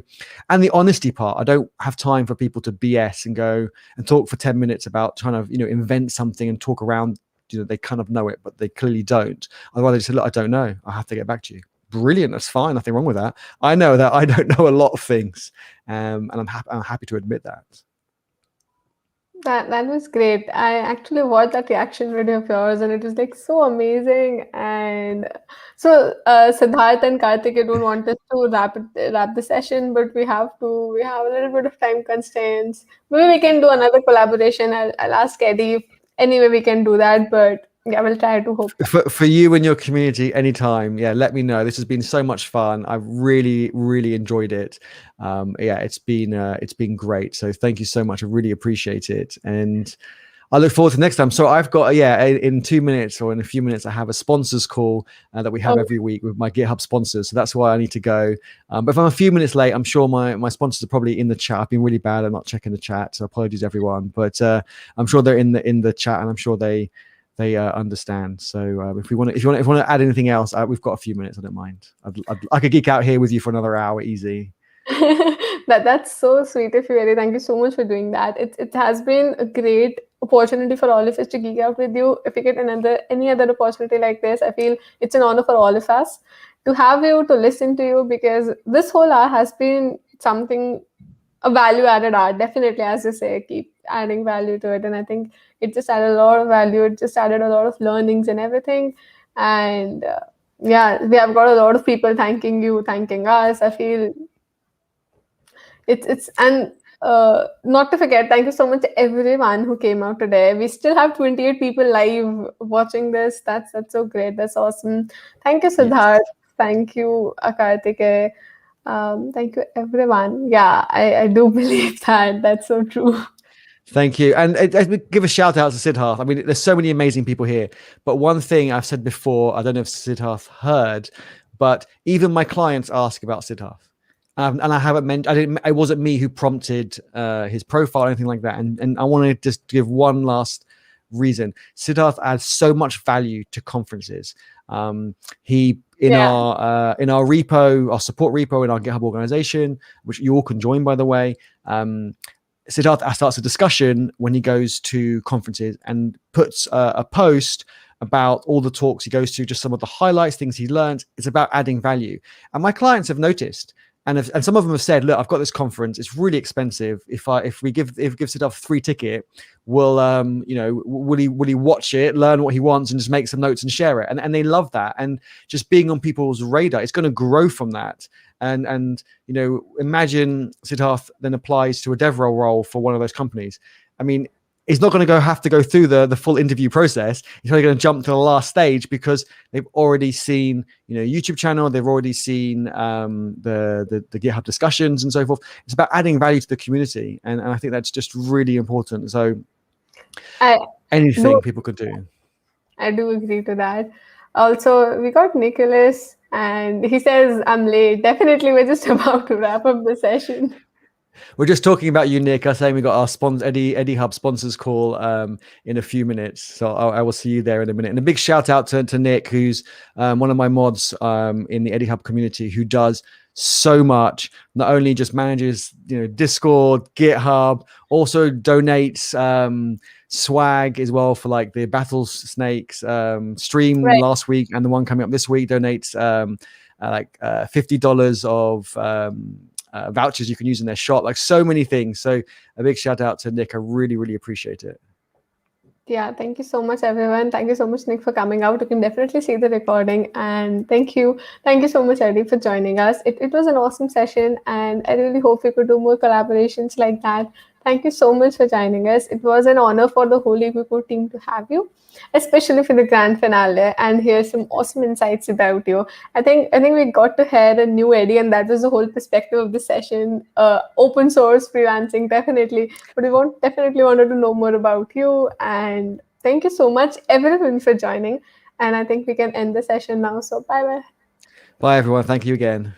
Speaker 2: and the honesty part, I don't have time for people to BS and go and talk for 10 minutes about trying to, invent something and talk around, they kind of know it, but they clearly don't. I'd rather just say, look, I don't know. I have to get back to you. Brilliant. That's fine. Nothing wrong with that. I know that I don't know a lot of things. And I'm happy to admit that.
Speaker 1: That was great. I actually watched that reaction video of yours, and it was like so amazing. And so Siddharth and Karthik, I don't want us to wrap the session, but we have a little bit of time constraints. Maybe we can do another collaboration. I'll ask Eddie if anyway we can do that, but yeah, we'll try to hope.
Speaker 2: For you and your community, anytime. Yeah, let me know. This has been so much fun. I've really, really enjoyed it. It's been great. So thank you so much. I really appreciate it. And I look forward to next time. So I've got, in 2 minutes or in a few minutes, I have a sponsors call that we have every week with my GitHub sponsors. So that's why I need to go. But if I'm a few minutes late, I'm sure my sponsors are probably in the chat. I've been really bad at not checking the chat. So apologies, everyone. But I'm sure they're in the chat, and I'm sure they understand. So if you want to add anything else, we've got a few minutes. I don't mind. I could geek out here with you for another hour, easy.
Speaker 1: That's so sweet of you, Eddie. Thank you so much for doing that. It has been a great opportunity for all of us to geek out with you. If we get any other opportunity like this, I feel it's an honor for all of us to have you, to listen to you, because this whole hour has been something, a value added hour. Definitely, as you say, keep adding value to it. And I think it just added a lot of value. It just added a lot of learnings and everything. And we have got a lot of people thanking you, thanking us. I feel it's and not to forget, thank you so much to everyone who came out today. We still have 28 people live watching this. That's so great. That's awesome. Thank you, Siddharth. Yes. Thank you, Karthike. Thank you, everyone. Yeah, I do believe that. That's so true.
Speaker 2: Thank you. And give a shout out to Siddharth. I mean, there's so many amazing people here. But one thing I've said before, I don't know if Siddharth heard, but even my clients ask about Siddharth. And I haven't mentioned, it wasn't me who prompted his profile or anything like that. And I want to just give one last reason. Siddharth adds so much value to conferences. He in our repo, our support repo in our GitHub organization, which you all can join, by the way. Siddharth starts a discussion when he goes to conferences and puts a post about all the talks he goes to, just some of the highlights, things he learned. It's about adding value. And my clients have noticed, and some of them have said, look, I've got this conference. It's really expensive. If we give Siddharth free ticket, will will he watch it, learn what he wants, and just make some notes and share it? And they love that. And just being on people's radar, it's going to grow from that. And imagine Siddharth then applies to a DevRel role for one of those companies. I mean, he's not going to have to go through the full interview process. He's only going to jump to the last stage because they've already seen YouTube channel. They've already seen the GitHub discussions and so forth. It's about adding value to the community, and I think that's just really important. So anything people could do.
Speaker 1: I do agree to that. Also, we got Nicholas, and he says, I'm late. Definitely, we're just about to wrap up the session.
Speaker 2: We're just talking about you, Nick. I was saying we got our sponsor, Eddie Hub sponsors call in a few minutes. So I will see you there in a minute. And a big shout out to Nick, who's one of my mods in the Eddie Hub community, who does so much. Not only just manages Discord, GitHub, also donates swag as well for like the Battle Snakes stream last week and the one coming up this week. Donates $50 of vouchers you can use in their shop, like so many things. So a big shout out to Nick. I really, really appreciate it.
Speaker 1: Yeah, thank you so much, everyone. Thank you so much, Nick, for coming out. You can definitely see the recording. And thank you so much, Eddie, for joining us. It was an awesome session, and I really hope we could do more collaborations like that. Thank you so much for joining us. It was an honor for the whole EquiCode team to have you, especially for the grand finale, and hear some awesome insights about you. I think we got to hear a new Eddie, and that was the whole perspective of the session. Open source freelancing, definitely. But we definitely wanted to know more about you. And thank you so much, everyone, for joining. And I think we can end the session now. So bye-bye.
Speaker 2: Bye, everyone. Thank you again.